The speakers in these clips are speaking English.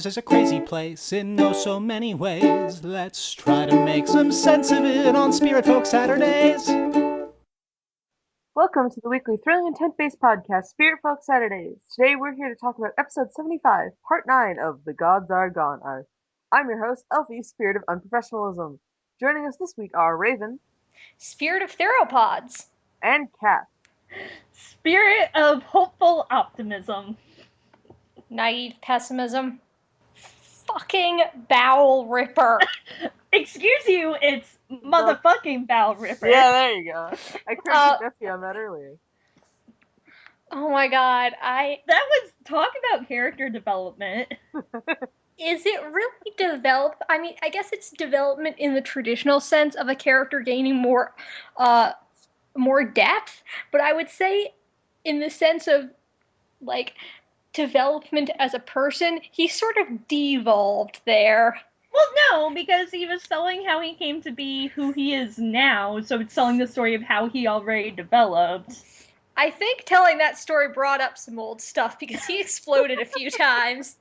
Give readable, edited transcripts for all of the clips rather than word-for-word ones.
Mars is a crazy place in oh so many ways. Let's try to make some sense of it on Spiritfolk Saturdays. Welcome to the weekly thrilling intent-based podcast, Spiritfolk Saturdays. Today we're here to talk about episode 75, part 9 of The Gods Are Gone arc. I'm your host, Elfie, Spirit of Unprofessionalism. Joining us this week are Raven, Spirit of Theropods, and Kat. Spirit of hopeful optimism. Naive pessimism, fucking bowel ripper. Excuse you, it's motherfucking bowel ripper. Yeah, there you go. I corrected Jesse on that earlier. Oh my god, That was talk about character development. Is it really developed? I mean, I guess it's development in the traditional sense of a character gaining more depth, but I would say in the sense of, like, development as a person, he sort of devolved there. Well, no, because he was telling how he came to be who he is now, so it's telling the story of how he already developed. I think telling that story brought up some old stuff, because he exploded a few times.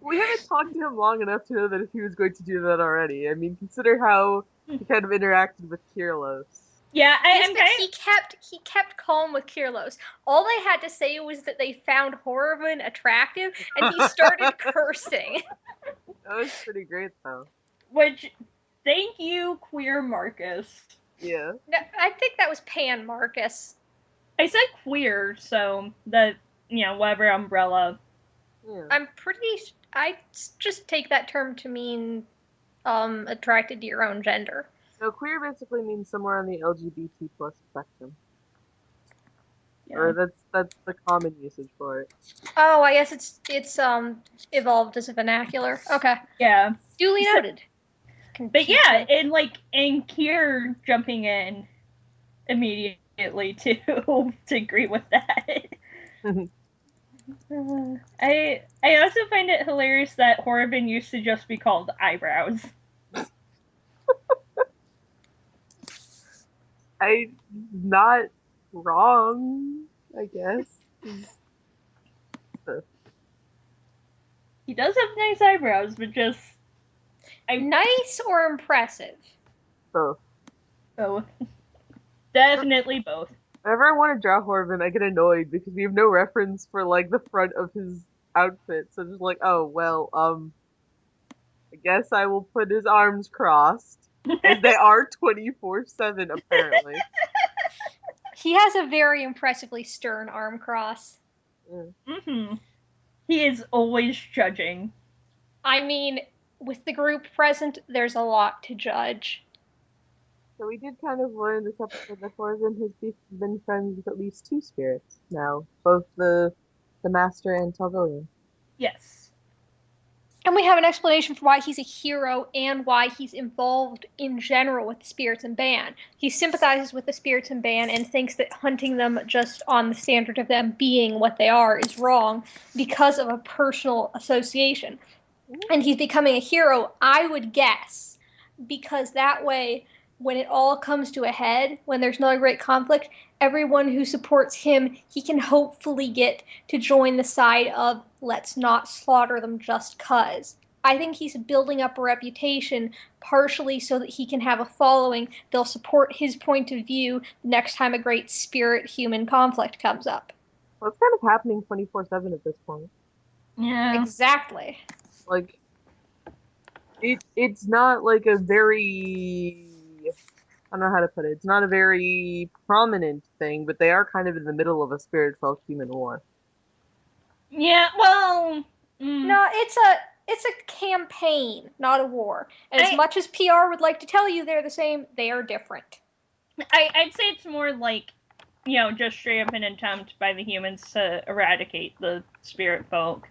We haven't talked to him long enough to know that if he was going to do that already. I mean, consider how he kind of interacted with Kirlos. Yeah, he kept calm with Kirlos. All they had to say was that they found Horriban attractive, and he started cursing. That was pretty great, though. Which, thank you, queer Marcus. Yeah. No, I think that was Pan Marcus. I said queer, so that, whatever umbrella. Yeah. I just take that term to mean attracted to your own gender. So queer basically means somewhere on the LGBT plus spectrum. Yeah. Or that's the common usage for it. Oh, I guess it's evolved as a vernacular. Okay. Yeah. Duly noted. But yeah, and Kier jumping in immediately to agree with that. I also find it hilarious that Horriban used to just be called eyebrows. I'm not wrong, I guess. He does have nice eyebrows, but just... Nice or impressive? Both. Both. Definitely both. Whenever I want to draw Horriban, I get annoyed because we have no reference for, the front of his outfit. So just oh, well, I guess I will put his arms crossed. And they are 24/7, apparently. He has a very impressively stern arm cross. Mm-hmm. He is always judging. I mean, with the group present, there's a lot to judge. So we did kind of learn this episode that Horriban has been friends with at least two spirits now. Both the Master and Talvillian. Yes. And we have an explanation for why he's a hero and why he's involved in general with the Spirits and Ban. He sympathizes with the Spirits and Ban and thinks that hunting them just on the standard of them being what they are is wrong because of a personal association. And he's becoming a hero, I would guess, because that way, when it all comes to a head, when there's not a great conflict, everyone who supports him, he can hopefully get to join the side of let's not slaughter them just 'cause. I think he's building up a reputation partially so that he can have a following. They'll support his point of view the next time a great spirit-human conflict comes up. Well, it's kind of happening 24/7 at this point. Yeah. Exactly. It's not a very... I don't know how to put it. It's not a very prominent thing, but they are kind of in the middle of a Spiritfolk human war. Yeah, well... No, it's a campaign, not a war. And as much as PR would like to tell you they're the same, they are different. I'd say it's more just straight up an attempt by the humans to eradicate the Spiritfolk.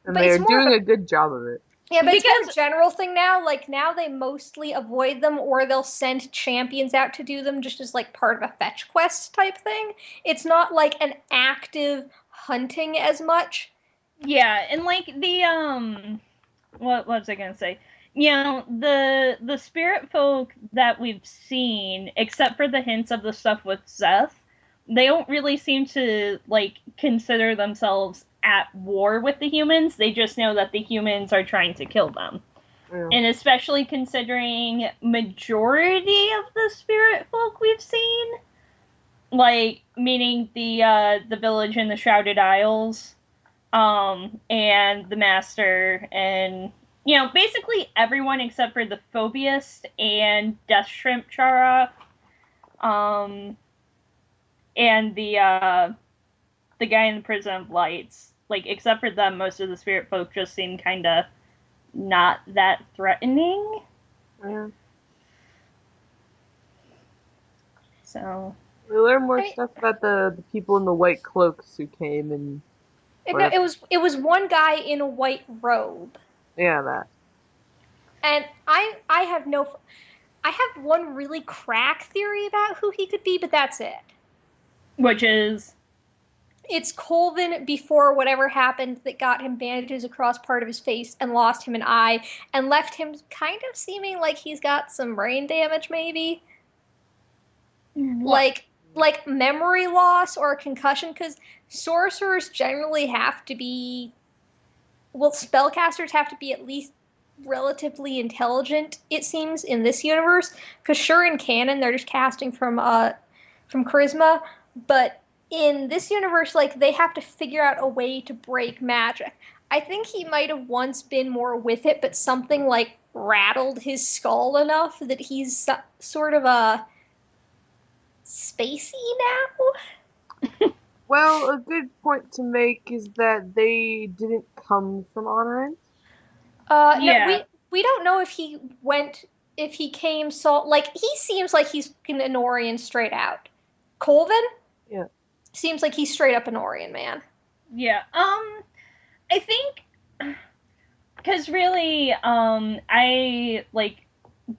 And they're doing a good job of it. Yeah, but it's a general thing now. Now they mostly avoid them, or they'll send champions out to do them just as, part of a fetch quest type thing. It's not, an active hunting as much. Yeah, and, the, what was I gonna say? The Spiritfolk that we've seen, except for the hints of the stuff with Zeth, they don't really seem to, consider themselves at war with the humans. They just know that the humans are trying to kill them. Yeah. And especially considering majority of the spirit folk we've seen, like meaning the village in the Shrouded Isles, and the Master, and basically everyone except for the Phobiast and Death Shrimp Chara, and the guy in the Prison of Lights. Like, except for them, most of the spirit folk just seem kind of not that threatening. Yeah. So We learn more stuff about the people in the white cloaks who came and. No, it was one guy in a white robe. Yeah, that. And I have one really crack theory about who he could be, but that's it. Which is? It's Colvin before whatever happened that got him bandages across part of his face and lost him an eye and left him kind of seeming like he's got some brain damage, maybe. What? Like memory loss or a concussion, because sorcerers generally have to be, well, spellcasters have to be at least relatively intelligent, it seems, in this universe. Because sure, in canon, they're just casting from charisma, but in this universe, like, they have to figure out a way to break magic. I think he might have once been more with it, but something like rattled his skull enough that he's sort of a spacey now. Well, a good point to make is that they didn't come from Honorant. Yeah. No, we don't know if he came like, he seems like he's an Anorian straight out. Colvin? Yeah. Seems like he's straight up an Anorian man. Yeah. I think because really, I like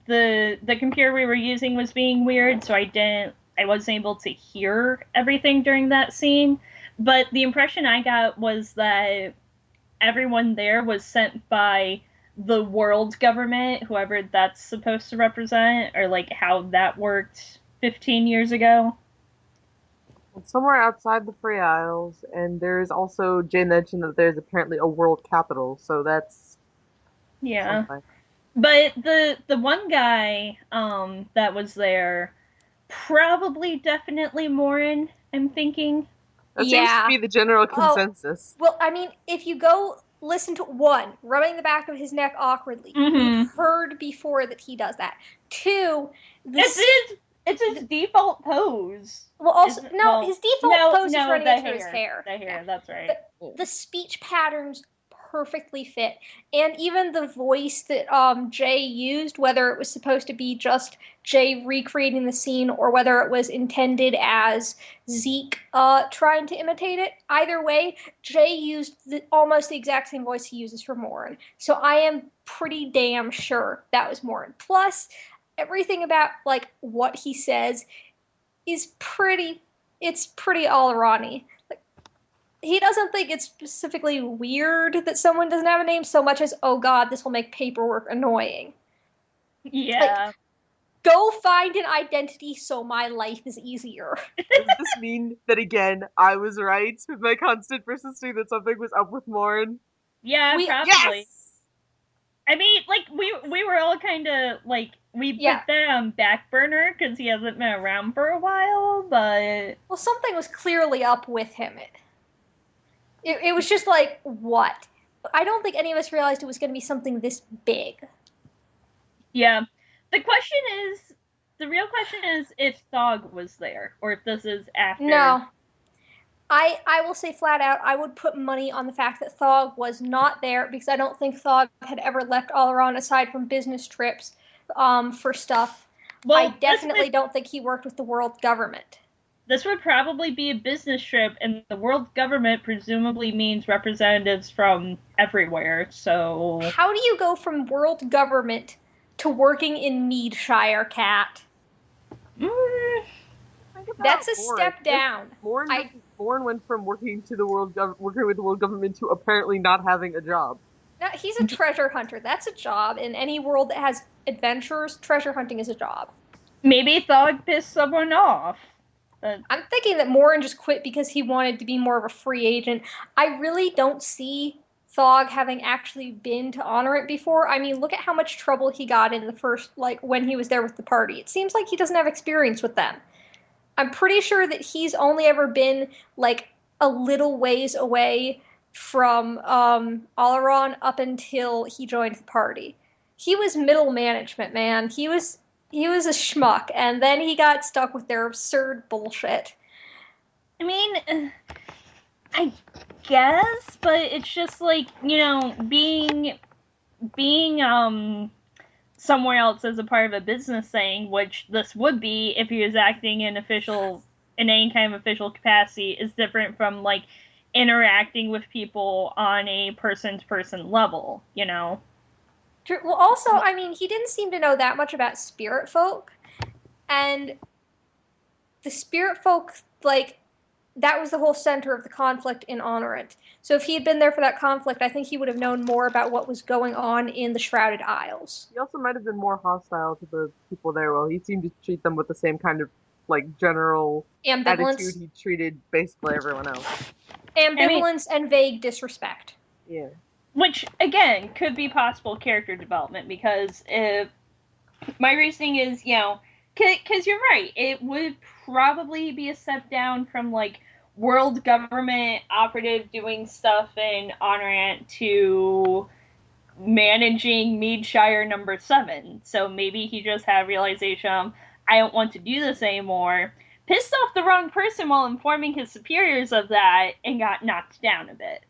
the computer we were using was being weird, so I wasn't able to hear everything during that scene. But the impression I got was that everyone there was sent by the world government, whoever that's supposed to represent, or like how that worked 15 years ago. It's somewhere outside the Free Isles, and there's also, Jay mentioned that there's apparently a world capital, so that's Yeah. something. But the one guy that was there, probably definitely Morin, I'm thinking. That seems to be the general consensus. Well, I mean, if you go listen to one, rubbing the back of his neck awkwardly, Mhm. you've heard before that he does that. Two, It's his default pose. Well, also, his default pose is running the through his hair. The hair, that's right. The speech patterns perfectly fit. And even the voice that Jay used, whether it was supposed to be just Jay recreating the scene or whether it was intended as Zeke trying to imitate it, either way, Jay used almost the exact same voice he uses for Morin. So I am pretty damn sure that was Morin. Plus, everything about like what he says is pretty all Ronnie. Like, he doesn't think it's specifically weird that someone doesn't have a name so much as, oh god, this will make paperwork annoying. Yeah. Like, go find an identity so my life is easier. Does this mean that, again, I was right with my constant persisting that something was up with Morin? Yeah, probably. Yes! I mean, like, we were all kind of, like, we put that on back burner because he hasn't been around for a while, but... Well, something was clearly up with him. It was just like, what? I don't think any of us realized it was going to be something this big. Yeah. The real question is if Thog was there, or if this is after... No. I will say flat out, I would put money on the fact that Thog was not there, because I don't think Thog had ever left Alaron aside from business trips for stuff. Well, I definitely don't think he worked with the world government. This would probably be a business trip, and the world government presumably means representatives from everywhere, so... How do you go from world government to working in Meadshire, Cat? That's a step down. Morin went from working with the world government to apparently not having a job. No, he's a treasure hunter. That's a job. In any world that has adventurers, treasure hunting is a job. Maybe Thog pissed someone off. I'm thinking that Morin just quit because he wanted to be more of a free agent. I really don't see Thog having actually been to Honorant before. I mean, look at how much trouble he got in the first, like, when he was there with the party. It seems like he doesn't have experience with them. I'm pretty sure that he's only ever been, like, a little ways away from Alaron up until he joined the party. He was middle management, man. He was a schmuck, and then he got stuck with their absurd bullshit. I mean, I guess, but it's just like, you know, being somewhere else as a part of a business thing, which this would be if he was acting in any kind of official capacity, is different from like interacting with people on a person-to-person level, you know? Well, also, I mean, he didn't seem to know that much about Spiritfolk, and the Spiritfolk, like, that was the whole center of the conflict in Honorant. So if he had been there for that conflict, I think he would have known more about what was going on in the Shrouded Isles. He also might have been more hostile to the people there. Well, he seemed to treat them with the same kind of, like, general Ambivalence. attitude he treated basically everyone else. Ambivalence and vague disrespect. Yeah. Which, again, could be possible character development, because my reasoning is, you know, because you're right, it would probably be a step down from, like, world government operative doing stuff in Honorant to managing Meadshire number 7. So maybe he just had a realization, I don't want to do this anymore, pissed off the wrong person while informing his superiors of that, and got knocked down a bit.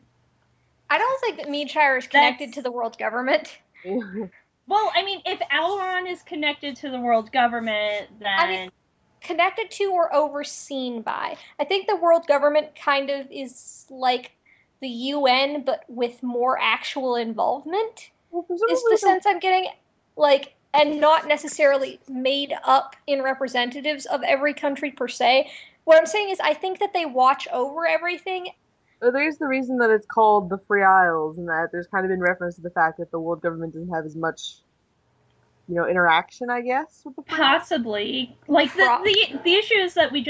I don't think that Meadshire is connected to the world government. Well, I mean, if Alaron is connected to the world government, then... I mean, connected to or overseen by. I think the world government kind of is like the UN, but with more actual involvement, is the sense I'm getting. Like, and not necessarily made up in representatives of every country per se. What I'm saying is I think that they watch over everything. There's the reason that it's called the Free Isles, and that there's kind of been reference to the fact that the world government doesn't have as much, you know, interaction, I guess, with the Free Isles. Possibly. Like, the issue is that we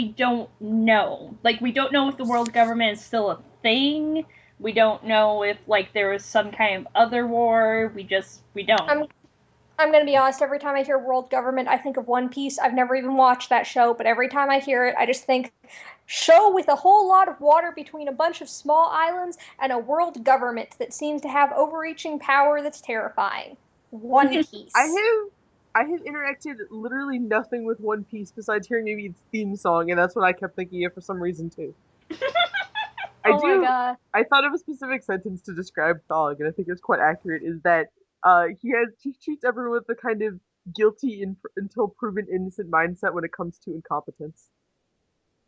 don't know. Like, we don't know if the world government is still a thing. We don't know if, like, there was some kind of other war. We don't. I'm going to be honest, every time I hear world government, I think of One Piece. I've never even watched that show, but every time I hear it, I just think, show with a whole lot of water between a bunch of small islands and a world government that seems to have overreaching power that's terrifying. One Piece. I have interacted literally nothing with One Piece besides hearing maybe its theme song, and that's what I kept thinking of for some reason too. My God. I thought of a specific sentence to describe Thog, and I think it's quite accurate, is that he treats everyone with the kind of guilty until proven innocent mindset when it comes to incompetence.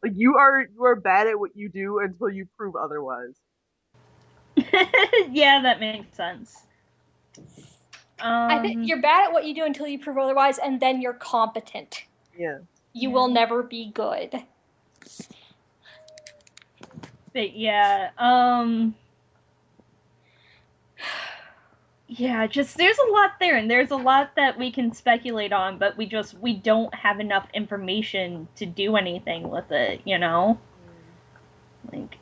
Like, you are bad at what you do until you prove otherwise. Yeah, that makes sense. I think you're bad at what you do until you prove otherwise, and then you're competent. Yeah. You will never be good. But yeah, yeah, just there's a lot there, and there's a lot that we can speculate on, but we don't have enough information to do anything with it, you know? Like,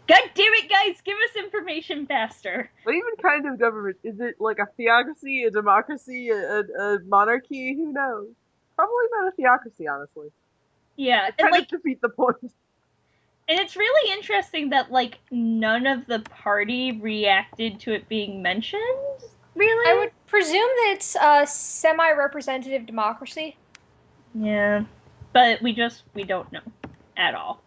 God damn it, guys, give us information faster. What even kind of government? Is it like a theocracy, a democracy, a monarchy? Who knows? Probably not a theocracy, honestly. Yeah, and like defeat the point. And it's really interesting that, like, none of the party reacted to it being mentioned, really? I would presume that it's a semi-representative democracy. Yeah. But we don't know at all.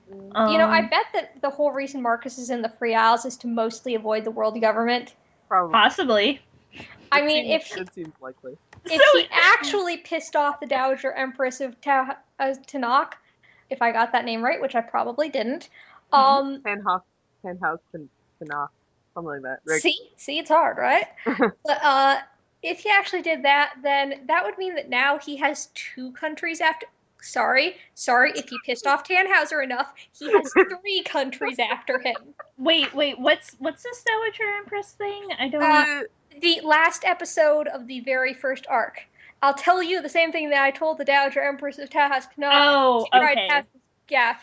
You know, I bet that the whole reason Marcus is in the Free Isles is to mostly avoid the world government. Probably. Possibly. I mean, it seems likely. If he actually pissed off the Dowager Empress of Tanakh, if I got that name right, which I probably didn't. Tanhouse, Tanakh, something like that. Right? See, it's hard, right? But if he actually did that, then that would mean that now he has 2 countries after. Sorry, if he pissed off Tannhauser enough, he has 3 countries after him. Wait, what's this Dowager Empress thing? I don't. The last episode of the very first arc. I'll tell you the same thing that I told the Dowager Empress of Tahas Knot. Oh, okay.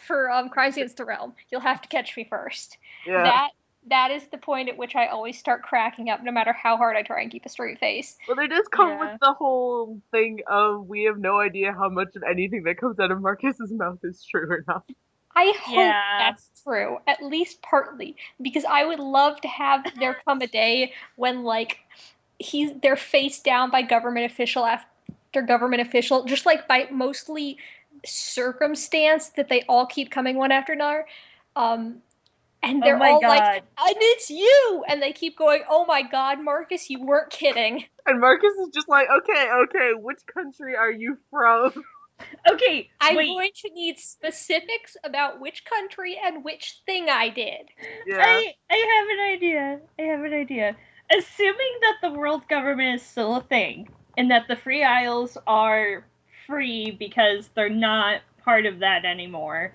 For Crimes Against the Realm. You'll have to catch me first. Yeah. That is the point at which I always start cracking up, no matter how hard I try and keep a straight face. Well, they just come Yeah. with the whole thing of we have no idea how much of anything that comes out of Marcus's mouth is true or not. I hope Yeah. that's true, at least partly, because I would love to have there come a day when, like, they're faced down by government official after government official, just like by mostly circumstance that they all keep coming one after another. And they're all God. like, and it's you! And they keep going, oh my god, Marcus, you weren't kidding. And Marcus is just like, okay, which country are you from? Okay, I'm wait. going to need specifics about which country and which thing I did. Yeah. I have an idea. Assuming that the world government is still a thing, and that the Free Isles are free because they're not part of that anymore,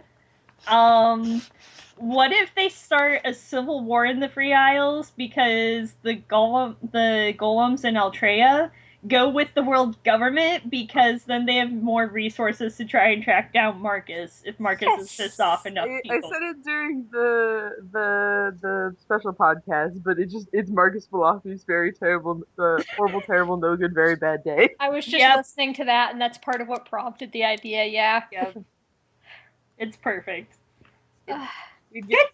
what if they start a civil war in the Free Isles because the golems in Altrea go with the world government because then they have more resources to try and track down Marcus if Marcus is pissed off enough people. I said it during the special podcast, but it's Marcus Philosophy's very terrible, horrible, terrible, no good, very bad day. I was just listening to that, and that's part of what prompted the idea, yeah. Yep. It's perfect. God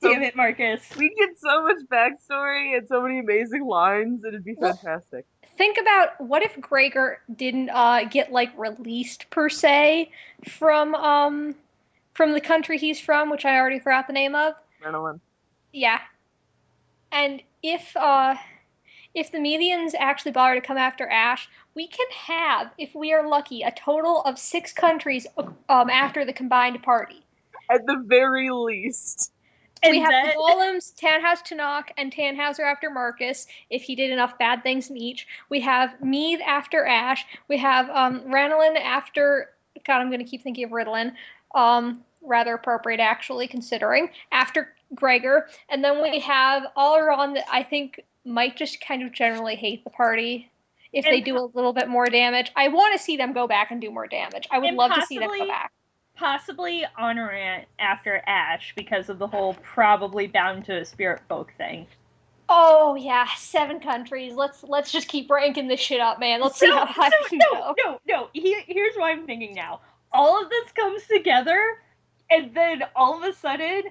damn it, Marcus. We get so much backstory and so many amazing lines, it'd be fantastic. Think about what if Gregor didn't get like released per se from the country he's from, which I already forgot the name of. Renelin. Yeah. And if the Medians actually bother to come after Ashe, we can have, if we are lucky, a total of 6 countries after the combined party. At the very least. We have the Golems, Tannhaus Tunnock, and Tannhauser after Marcus, if he did enough bad things in each. We have Meath after Ashe. We have Ranelin after... God, I'm going to keep thinking of Ritalin. Rather appropriate, actually, considering. After Gregor. And then we have Alaron that I think might just kind of generally hate the party if they do a little bit more damage. I want to see them go back and do more damage. I would love to see them go back. Possibly Honorant after Ashe because of the whole probably bound to a Spiritfolk thing. Oh yeah, 7 countries. Let's just keep ranking this shit up, man. Let's see how high we can go. No. Here's what I'm thinking now. All of this comes together, and then all of a sudden,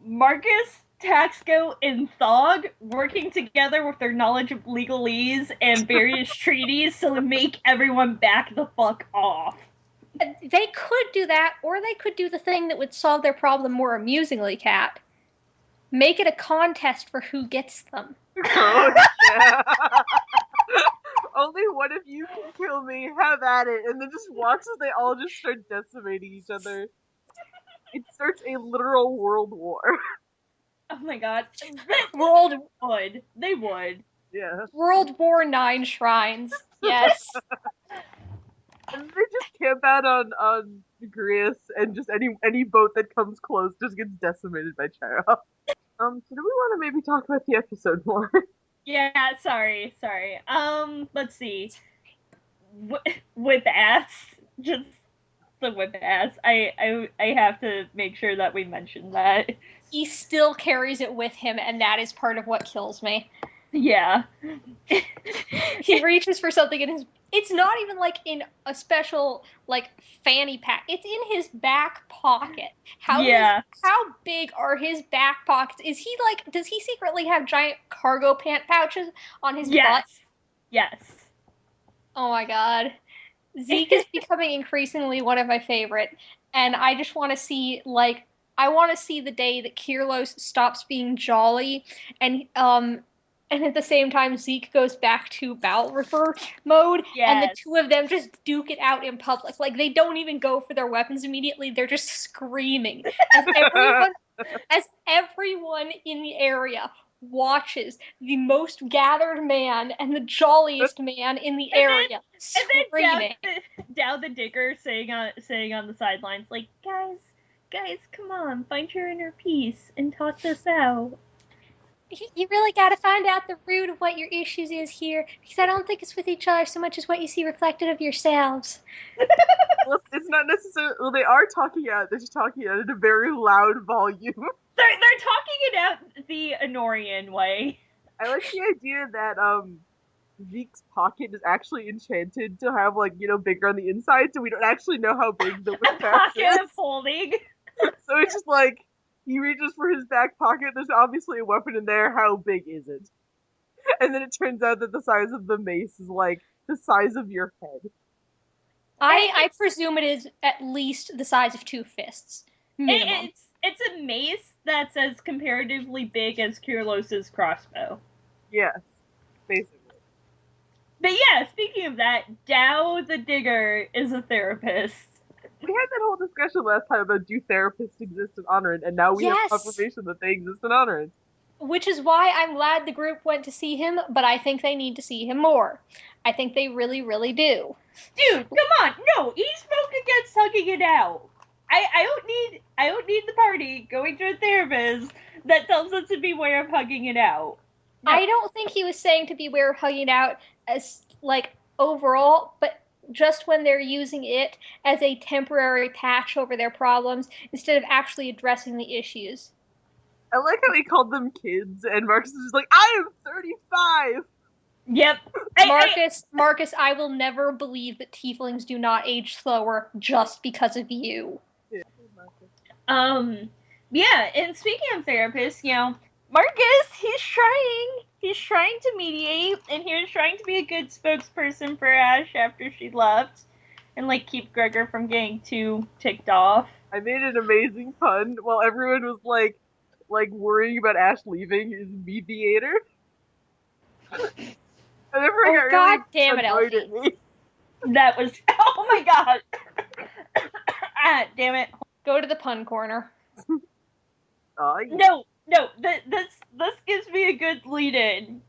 Marcus, Taxco, and Thog working together with their knowledge of legalese and various treaties to make everyone back the fuck off. They could do that, or they could do the thing that would solve their problem more amusingly, Kat. Make it a contest for who gets them. Oh, yeah. Only one of you can kill me, have at it, and then just watch as they all just start decimating each other. It starts a literal world war. Oh my god. They would. Yeah. World War IX shrines. Yes. And they just camp out on Grius, and just any boat that comes close just gets decimated by Chara. So do we want to maybe talk about the episode more? Yeah, sorry. Let's see. Whip ass. Just the whip ass. I have to make sure that we mention that. He still carries it with him, and that is part of what kills me. Yeah. He reaches for something in his... It's not even, like, in a special, like, fanny pack. It's in his back pocket. How big are his back pockets? Is he, like... Does he secretly have giant cargo pant pouches on his butt? Yes. Oh, my God. Zeke is becoming increasingly one of my favorite. And I just want to see, like... I want to see the day that Kirlos stops being jolly and at the same time Zeke goes back to bowel ripper mode, and the two of them just duke it out in public. Like, they don't even go for their weapons immediately, they're just screaming. As everyone in the area watches the most gathered man and the jolliest man in the area screaming. And then Dow the Digger saying on the sidelines, like, guys, come on, find your inner peace and talk this out. You really got to find out the root of what your issues is here, because I don't think it's with each other so much as what you see reflected of yourselves. Well, it's not necessarily. Well, they are talking out. They're just talking out in a very loud volume. They're talking it out the Honorian way. I like the idea that Zeke's pocket is actually enchanted to have bigger on the inside, so we don't actually know how big the whip axe is. Pocket of holding. So it's just like he reaches for his back pocket. There's obviously a weapon in there. How big is it? And then it turns out that the size of the mace is like the size of your head. I presume it is at least the size of 2 fists. Minimum. It's a mace that's as comparatively big as Kirlos's crossbow. Yes, basically. But yeah, speaking of that, Dow the Digger is a therapist. We had that whole discussion last time about do therapists exist in Honorant, and now we have confirmation that they exist in Honorant. Which is why I'm glad the group went to see him, but I think they need to see him more. I think they really, really do. Dude, come on! No, he spoke against hugging it out. I don't need the party going to a therapist that tells us to beware of hugging it out. No. I don't think he was saying to beware of hugging it out as overall, but just when they're using it as a temporary patch over their problems instead of actually addressing the issues. I like how he called them kids, and Marcus is just like, I am 35! Yep. Marcus, I will never believe that tieflings do not age slower just because of you. Yeah, and speaking of therapists, Marcus, he's trying to mediate, and he was trying to be a good spokesperson for Ashe after she left, and keep Gregor from getting too ticked off. I made an amazing pun while everyone was worrying about Ashe leaving is mediator. And everyone got God really damn it, annoyed Elfie. at me. That was, oh my god. Ah, damn it. Go to the pun corner. Yeah. No, this gives me a good lead-in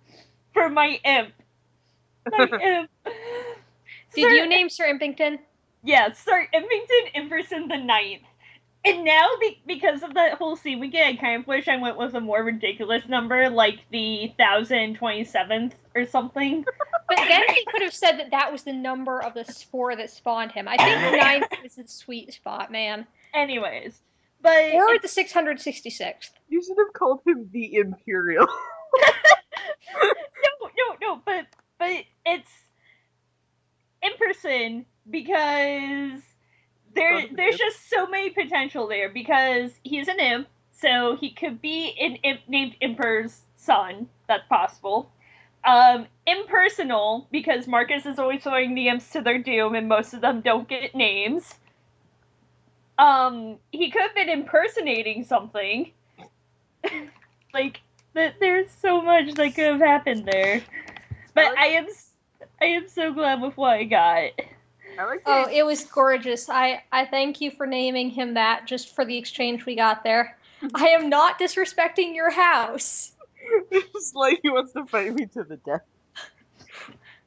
for my imp. My imp. Did you name Sir Impington? Yeah, Sir Impington Imperson the Ninth. And now, because of that whole scene we get, I kind of wish I went with a more ridiculous number, like the 1027th or something. But then he could have said that was the number of the spore that spawned him. I think 9 is the sweet spot, man. Anyways. But or the 666th. You should have called him the Imperial. No, but it's Imperson because there's just so many potential there, because he's an imp, so he could be an imp named Imper's son. That's possible. Impersonal, because Marcus is always throwing the imps to their doom, and most of them don't get names. He could have been impersonating something. There's so much that could have happened there. But I am so glad with what I got. It was gorgeous. I thank you for naming him that, just for the exchange we got there. I am not disrespecting your house. It's like he wants to fight me to the death.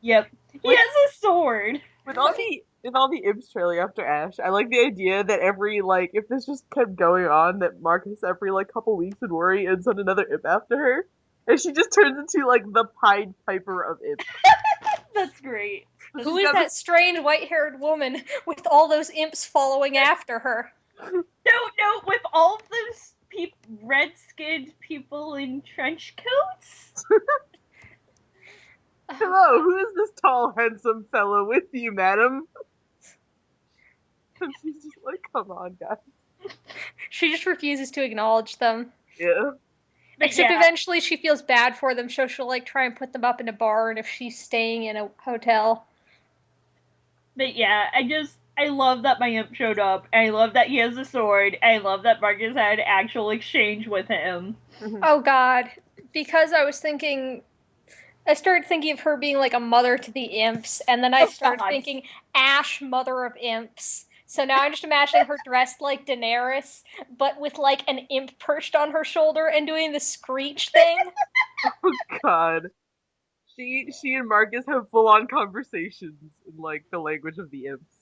Yep. He has a sword. With all the imps trailing after Ashe, I like the idea that if this just kept going on, that Marcus every couple weeks would worry and send another imp after her, and she just turns into the Pied Piper of imps. That's great. Who is that strange white-haired woman with all those imps following after her? No, with all those red-skinned people in trench coats? Hello, who is this tall, handsome fellow with you, madam? And she's just like, come on, guys. She just refuses to acknowledge them. Yeah. Except eventually she feels bad for them, so she'll try and put them up in a barn if she's staying in a hotel. But yeah, I love that my imp showed up. I love that he has a sword. I love that Marcus had an actual exchange with him. Oh god. Because I started thinking of her being a mother to the imps, and then I started thinking Ashe, mother of imps. So now I'm just imagining her dressed like Daenerys, but with an imp perched on her shoulder and doing the screech thing. Oh god. She and Marcus have full-on conversations in the language of the imps.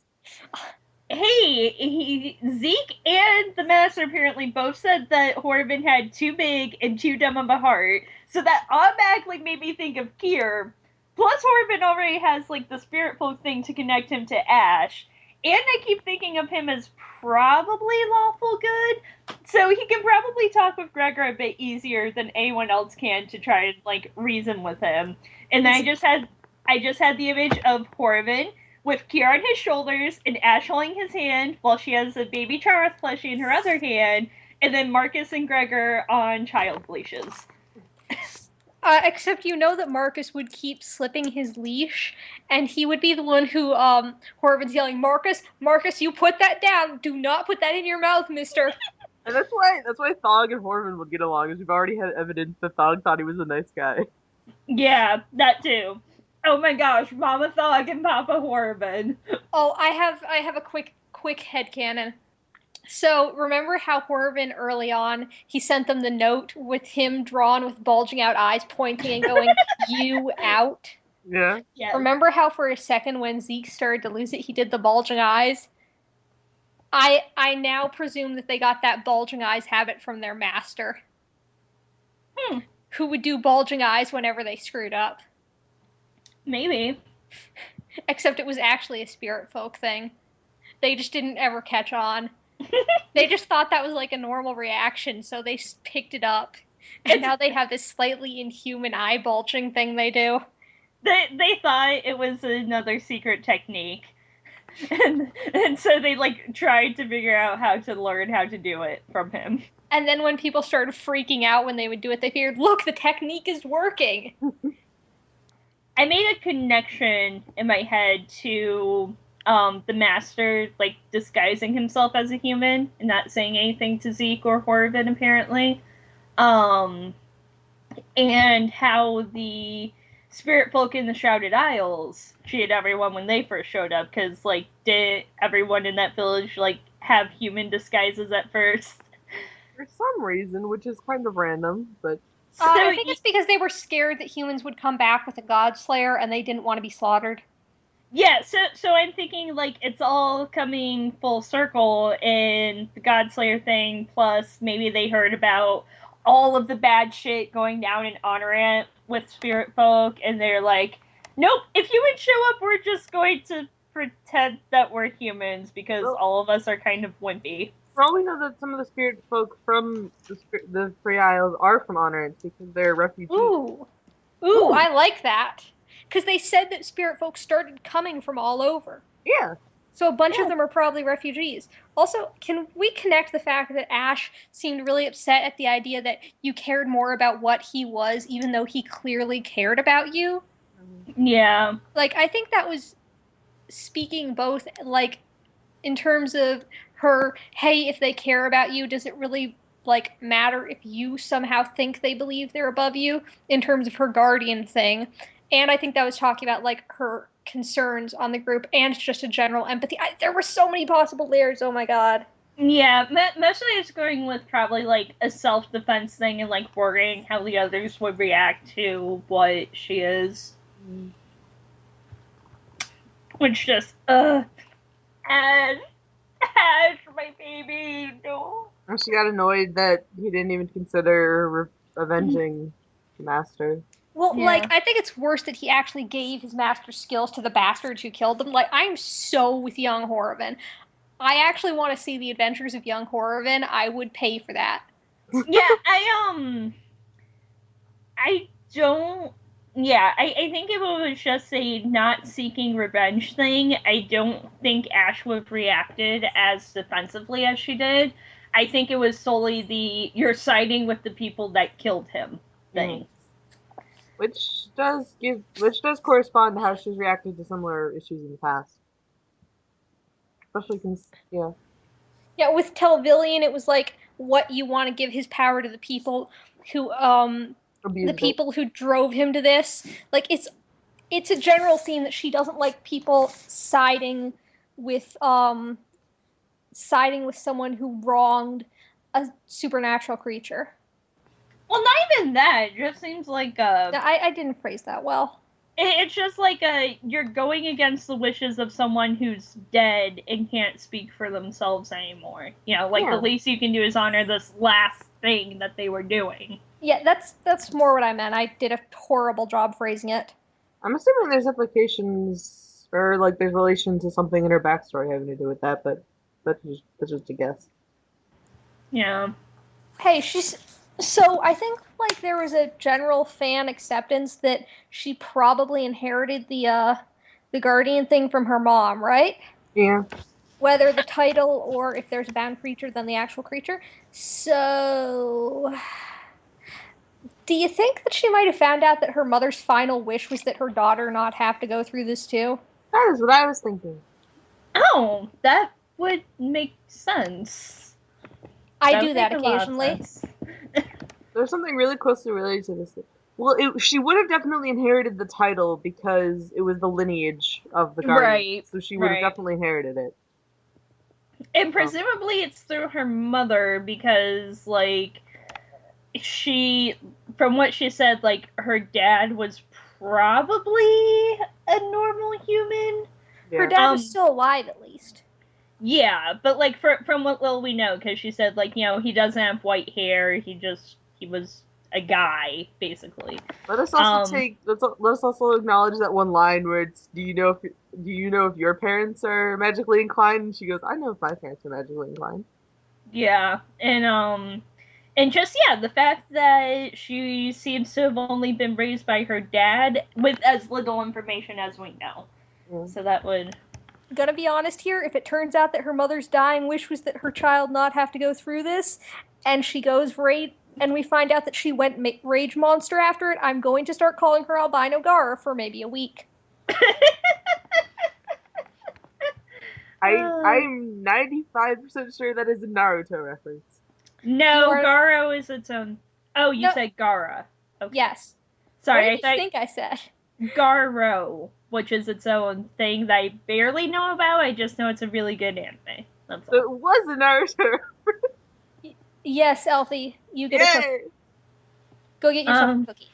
Zeke and the Master apparently both said that Horvin had too big and too dumb of a heart, so that automatically made me think of Kier. Plus, Horvin already has, like, the Spiritfolk thing to connect him to Ashe, and I keep thinking of him as probably lawful good, so he can probably talk with Gregor a bit easier than anyone else can to try and, like, reason with him. And then I just had the image of Horvin with Kier on his shoulders and Ashe holding his hand while she has a baby Charoth plushie in her other hand, and then Marcus and Gregor on child leashes. Except you know that Marcus would keep slipping his leash, and he would be the one who, Horvin's yelling, Marcus, you put that down! Do not put that in your mouth, mister! And that's why Thog and Horvin would get along, is we've already had evidence that Thog thought he was a nice guy. Yeah, that too. Oh my gosh, Mama Thog and Papa Horvin. Oh, I have a quick headcanon. So, remember how Horvin early on, he sent them the note with him drawn with bulging out eyes, pointing and going, you out? Yeah. Yes. Remember how for a second when Zeke started to lose it, he did the bulging eyes? I now presume that they got that bulging eyes habit from their master. Who would do bulging eyes whenever they screwed up. Maybe. Except it was actually a Spiritfolk thing. They just didn't ever catch on. They just thought that was like a normal reaction, so they picked it up. And now they have this slightly inhuman eye bulging thing they do. They thought it was another secret technique. And so they, like, tried to figure out how to learn how to do it from him. And then when people started freaking out when they would do it, they figured, look, the technique is working! I made a connection in my head to the Master, like, disguising himself as a human and not saying anything to Zeke or Horvin, apparently. And how the Spiritfolk in the Shrouded Isles treated everyone when they first showed up, because, like, did everyone in that village, like, have human disguises at first? For some reason, which is kind of random, but... I think it's because they were scared that humans would come back with a Godslayer and they didn't want to be slaughtered. Yeah, so I'm thinking, like, it's all coming full circle in the Godslayer thing, plus maybe they heard about all of the bad shit going down in Honorant with Spiritfolk, and they're like, nope, if humans show up, we're just going to pretend that we're humans, because all of us are kind of wimpy. For all we know that some of the Spiritfolk from the Free Isles are from Honorant, because they're refugees. Ooh, I like that. Because they said that Spiritfolk started coming from all over. Yeah. So a bunch of them are probably refugees. Also, can we connect the fact that Ashe seemed really upset at the idea that you cared more about what he was, even though he clearly cared about you? Yeah. Like, I think that was speaking both, like, in terms of her, hey, if they care about you, does it really, like, matter if you somehow think they believe they're above you? In terms of her guardian thing. And I think that was talking about, like, her concerns on the group and just a general empathy. There were so many possible layers, oh my god. Yeah, mostly it's going with probably, like, a self-defense thing and, like, worrying how the others would react to what she is. Which just, Ashe, my baby, no. And she got annoyed that he didn't even consider avenging the Master. Well, like, I think it's worse that he actually gave his master's skills to the bastards who killed them. Like, I'm so with young Horvin. I actually want to see the adventures of young Horvin. I would pay for that. Yeah, I think if it was just a not seeking revenge thing, I don't think Ashe would have reacted as defensively as she did. I think it was solely the you're siding with the people that killed him thing. Which does correspond to how she's reacted to similar issues in the past. Especially since, Yeah, with Telvillian, it was like, what you want to give his power to the people who, the people who drove him to this. Like, it's a general theme that she doesn't like people siding with someone who wronged a supernatural creature. Well, not even that. It just seems like I didn't phrase that well. It's just like you're going against the wishes of someone who's dead and can't speak for themselves anymore. You know, like the least you can do is honor this last thing that they were doing. Yeah, that's more what I meant. I did a horrible job phrasing it. I'm assuming there's implications or like there's relation to something in her backstory having to do with that, but that's just a guess. Yeah. Hey, so I think like there was a general fan acceptance that she probably inherited the guardian thing from her mom, right? Yeah. Whether the title or if there's a bound creature than the actual creature. So do you think that she might have found out that her mother's final wish was that her daughter not have to go through this too? That is what I was thinking. Oh, that would make sense. I do that occasionally. There's something really closely related to this. Well, she would have definitely inherited the title because it was the lineage of the Guardian. Right. So she would have definitely inherited it. And presumably it's through her mother because, like, from what she said, like, her dad was probably a normal human. Yeah. Her dad was still alive, at least. Yeah, but, like, from what little we know, because she said, like, you know, he doesn't have white hair, he was a guy, basically. Let us also acknowledge that one line where it's, do you know if your parents are magically inclined? And she goes, I know if my parents are magically inclined. Yeah, and just, the fact that she seems to have only been raised by her dad with as little information as we know. Yeah. So that would... Gonna be honest here, if it turns out that her mother's dying wish was that her child not have to go through this, and she goes and we find out that she went rage monster after it, I'm going to start calling her Albino Gara for maybe a week. I'm 95% sure that is a Naruto reference. No, Garo is its own... Oh, you said Gara. Okay. Yes. Sorry, what did you think I said? Garo, which is its own thing that I barely know about. I just know it's a really good anime. That's all. So it was a Naruto reference. Yes, Elfie, you get a cookie. Go get yourself a cookie.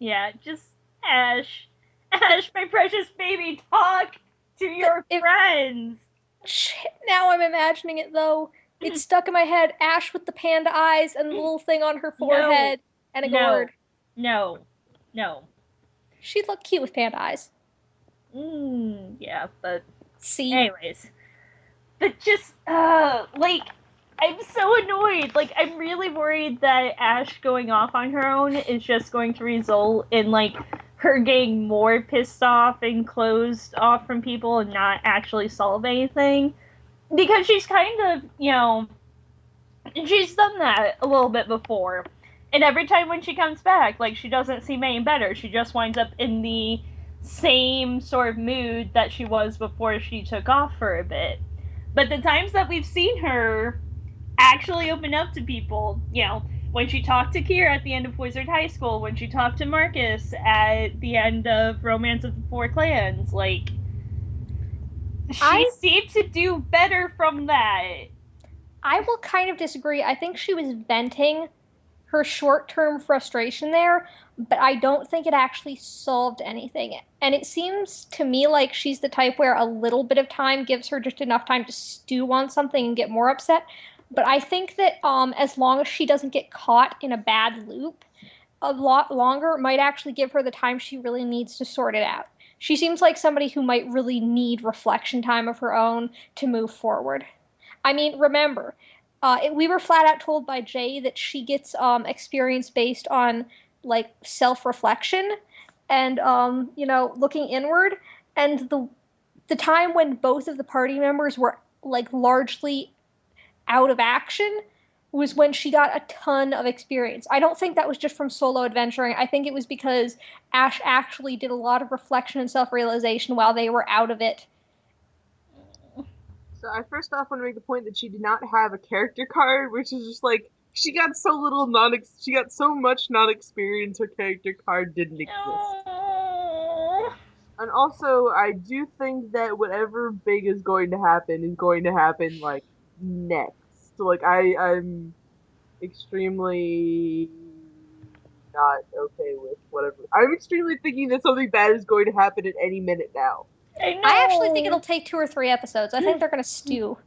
Yeah, just Ashe, my precious baby, talk to your friends. Shit, now I'm imagining it though. It's stuck in my head. Ashe with the panda eyes and the little thing on her forehead and a gourd. No. She'd look cute with panda eyes. Yeah, but see. Anyways, but just like. I'm so annoyed. Like, I'm really worried that Ashe going off on her own is just going to result in, like, her getting more pissed off and closed off from people and not actually solve anything. Because she's kind of, you know, she's done that a little bit before. And every time when she comes back, like, she doesn't seem any better. She just winds up in the same sort of mood that she was before she took off for a bit. But the times that we've seen her actually open up to people, you know, when she talked to Kira at the end of Wizard High School, when she talked to Marcus at the end of Romance of the Four Clans, like, she seemed to do better from that. I will kind of disagree. I think she was venting her short-term frustration there, but I don't think it actually solved anything. And it seems to me like she's the type where a little bit of time gives her just enough time to stew on something and get more upset. But I think that as long as she doesn't get caught in a bad loop, a lot longer might actually give her the time she really needs to sort it out. She seems like somebody who might really need reflection time of her own to move forward. I mean, remember, we were flat out told by Jay that she gets experience based on, like, self-reflection and, you know, looking inward. And the time when both of the party members were, like, largely out of action was when she got a ton of experience. I don't think that was just from solo adventuring. I think it was because Ashe actually did a lot of reflection and self-realization while they were out of it. So I first off want to make the point that she did not have a character card, which is just like, she got so much non-experience, her character card didn't exist. And also, I do think that whatever big is going to happen, like, next. So, like, I'm extremely not okay with whatever. I'm extremely thinking that something bad is going to happen at any minute now. I know. I actually think it'll take 2 or 3 episodes. I think they're gonna stew.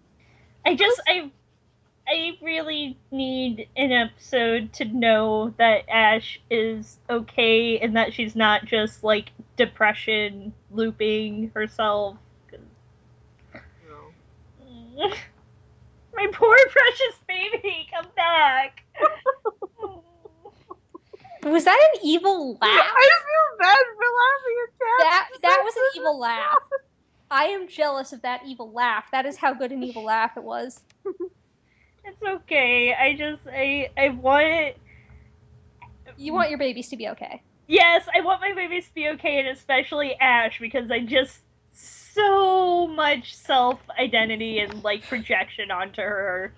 I really need an episode to know that Ashe is okay and that she's not just like depression looping herself. No. My poor precious baby, come back. Was that an evil laugh? I feel bad for laughing at cats. That was an evil laugh. I am jealous of that evil laugh. That is how good an evil laugh it was. It's okay. I want. You want your babies to be okay. Yes, I want my babies to be okay, and especially Ashe, because I just so much self-identity and like projection onto her.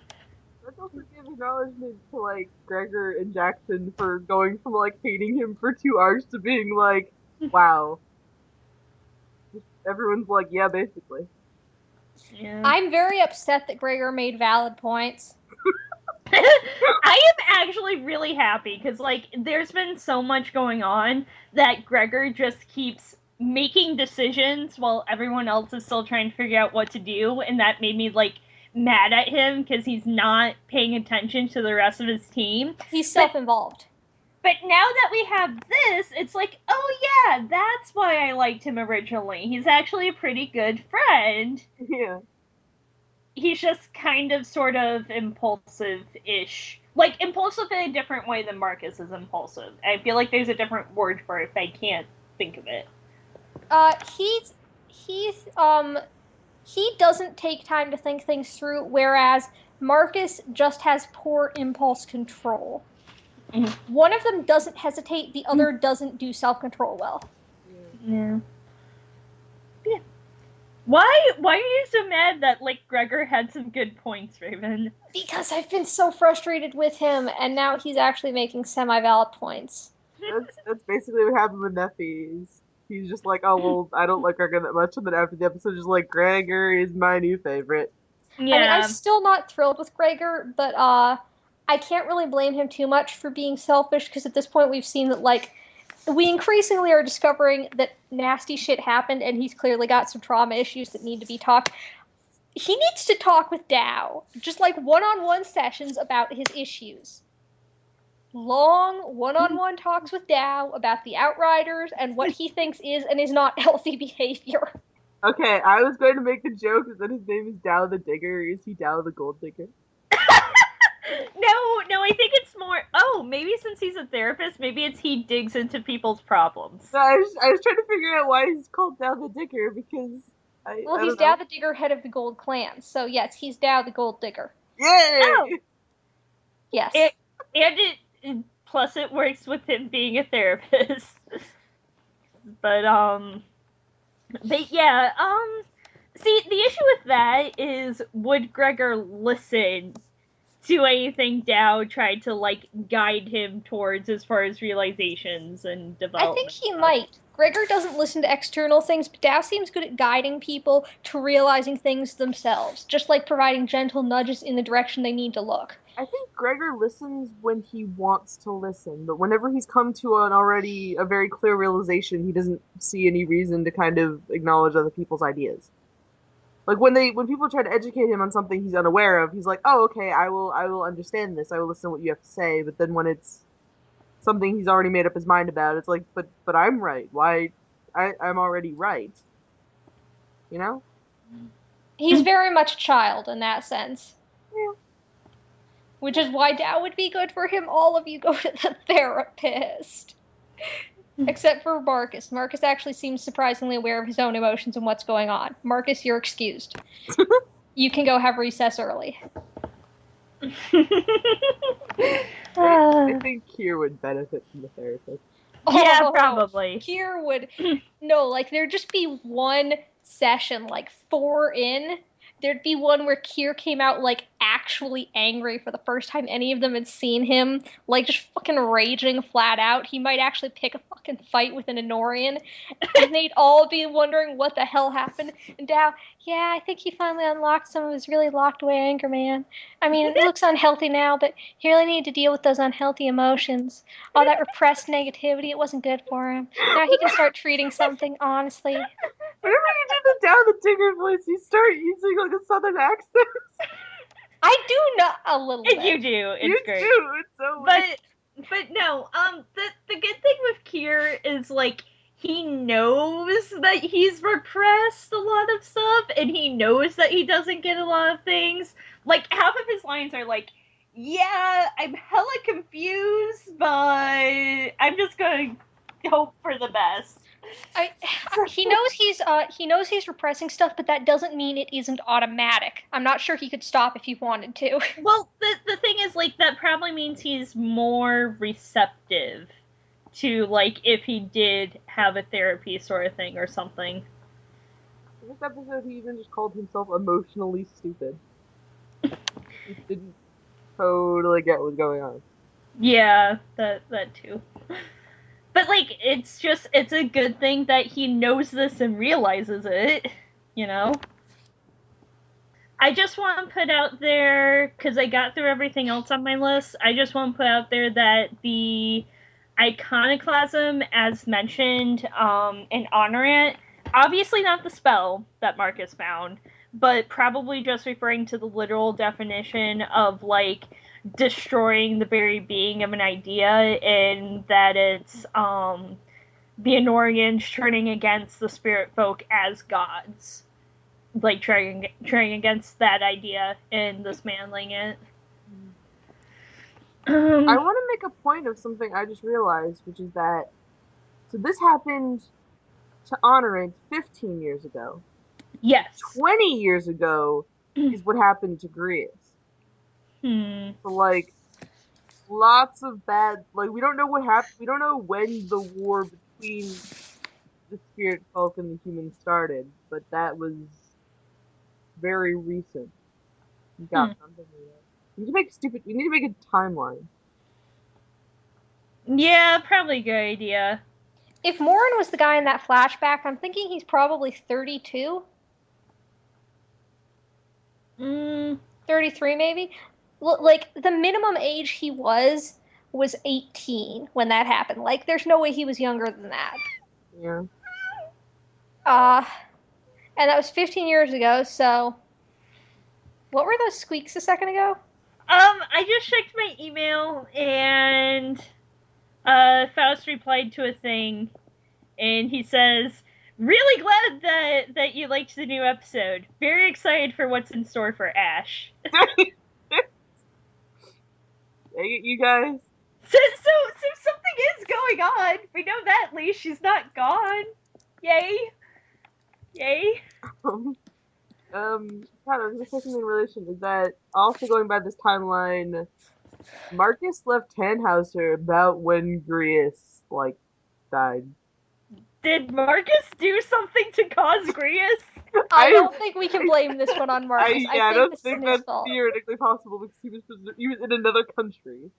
Let's also give acknowledgement to like Gregor and Jackson for going from like hating him for 2 arcs to being like, wow. Everyone's like, yeah, basically. Yeah. I'm very upset that Gregor made valid points. I am actually really happy because like there's been so much going on that Gregor just keeps making decisions while everyone else is still trying to figure out what to do, and that made me like mad at him because he's not paying attention to the rest of his team. He's self-involved. But now that we have this, it's like, oh yeah, that's why I liked him originally. He's actually a pretty good friend. Yeah. He's just kind of sort of impulsive-ish. Like, impulsive in a different way than Marcus is impulsive. I feel like there's a different word for it if I can't think of it. He doesn't take time to think things through, whereas Marcus just has poor impulse control. Mm-hmm. One of them doesn't hesitate, the other doesn't do self-control well. Yeah. Yeah. Why are you so mad that, like, Gregor had some good points, Raven? Because I've been so frustrated with him, and now he's actually making semi-valid points. That's basically what happened with Neffy. He's just like, oh, well, I don't like Gregor that much, and then after the episode, just like, Gregor is my new favorite. Yeah. I mean, I'm still not thrilled with Gregor, but, I can't really blame him too much for being selfish, because at this point we've seen that, like, we increasingly are discovering that nasty shit happened, and he's clearly got some trauma issues that need to be talked. He needs to talk with Dow. Just, like, one-on-one sessions about his issues. Long, one-on-one talks with Dow about the Outriders and what he thinks is and is not healthy behavior. Okay, I was going to make the joke that his name is Dow the Digger. Is he Dow the Gold Digger? No, I think it's more, maybe since he's a therapist, maybe it's he digs into people's problems. No, I was trying to figure out why he's called Dow the Digger, because He's Dow the Digger, head of the Gold Clan, so yes, he's Dow the Gold Digger. Yay! Oh. Yes. Plus it works with him being a therapist. But yeah, see, the issue with that is, would Gregor listen to anything Dow tried to, like, guide him towards as far as realizations and development? I think he might. Gregor doesn't listen to external things, but Dow seems good at guiding people to realizing things themselves, just like providing gentle nudges in the direction they need to look. I think Gregor listens when he wants to listen, but whenever he's come to a very clear realization, he doesn't see any reason to kind of acknowledge other people's ideas. Like when people try to educate him on something he's unaware of, he's like, "Oh, okay, I will understand this. I will listen to what you have to say." But then when it's something he's already made up his mind about, it's like, "But I'm right. Why? I'm already right." You know? He's very much a child in that sense. Yeah. Which is why Dow would be good for him. All of you go to the therapist. Except for Marcus. Marcus actually seems surprisingly aware of his own emotions and what's going on. Marcus, you're excused. You can go have recess early. I think Kier would benefit from the therapist. Yeah, probably. Kier would... No, like, there'd just be one session, like 4 in, there'd be one where Kier came out, like, actually angry for the first time any of them had seen him, like, just fucking raging flat out. He might actually pick a fucking fight with an Enorian, and they'd all be wondering what the hell happened. And Dow, yeah, I think he finally unlocked some of his really locked away anger, man. I mean, it looks unhealthy now, but he really needed to deal with those unhealthy emotions. All that repressed negativity, it wasn't good for him. Now he can start treating something, honestly. Whenever you do the Down the Digger voice, you start using like a southern accent. I do know a little bit. You do. It's You great. do. It's so weird. But no, the good thing with Kier is, like, he knows that he's repressed a lot of stuff, and he knows that he doesn't get a lot of things. Like, half of his lines are like, yeah, I'm hella confused, but I'm just gonna hope for the best. He knows he's repressing stuff, but that doesn't mean it isn't automatic. I'm not sure he could stop if he wanted to. Well, the thing is, like, that probably means he's more receptive to, like, if he did have a therapy sort of thing or something. In this episode, he even just called himself emotionally stupid. He didn't totally get what was going on. Yeah, that too. But, like, it's a good thing that he knows this and realizes it, you know? I just want to put out there, because I got through everything else on my list, I just want to put out there that the iconoclasm, as mentioned, in Honorant, obviously not the spell that Marcus found, but probably just referring to the literal definition of, like, destroying the very being of an idea, and that it's the Enorians turning against the Spiritfolk as gods, like turning against that idea and dismantling it. I want to make a point of something I just realized, which is that so this happened to Honorant 15 years ago. Yes. 20 years ago is what happened to Grius. So, like, lots of bad, like, we don't know what happened, we don't know when the war between the Spiritfolk and the humans started, but that was very recent. We got something like that. We need to make a timeline. Yeah, probably a good idea. If Morin was the guy in that flashback, I'm thinking he's probably 32. 33 maybe? Like, the minimum age he was 18 when that happened. Like, there's no way he was younger than that. Yeah. And that was 15 years ago, so... What were those squeaks a second ago? I just checked my email, and Faust replied to a thing, and he says, really glad that you liked the new episode. Very excited for what's in store for Ashe. Dang it, you guys. So something is going on. We know that, at least. She's not gone. Yay. Yay. Kind of, just something in relation is that, also going by this timeline, Marcus left Tannhauser about when Grius, like, died. Did Marcus do something to cause Grius? I don't think we can blame this one on Marcus. I don't think that's theoretically possible because he was in another country.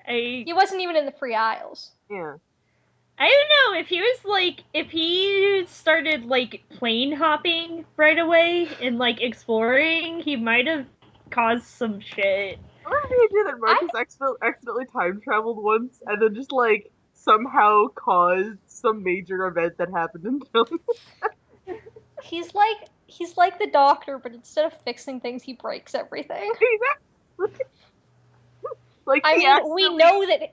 He wasn't even in the Free Isles. Yeah. I don't know, if he started, like, plane hopping right away and, like, exploring, he might have caused some shit. I love the idea that Marcus accidentally time traveled once and then just, like, somehow caused some major event that happened in film. He's like the Doctor, but instead of fixing things, he breaks everything. Like, I mean,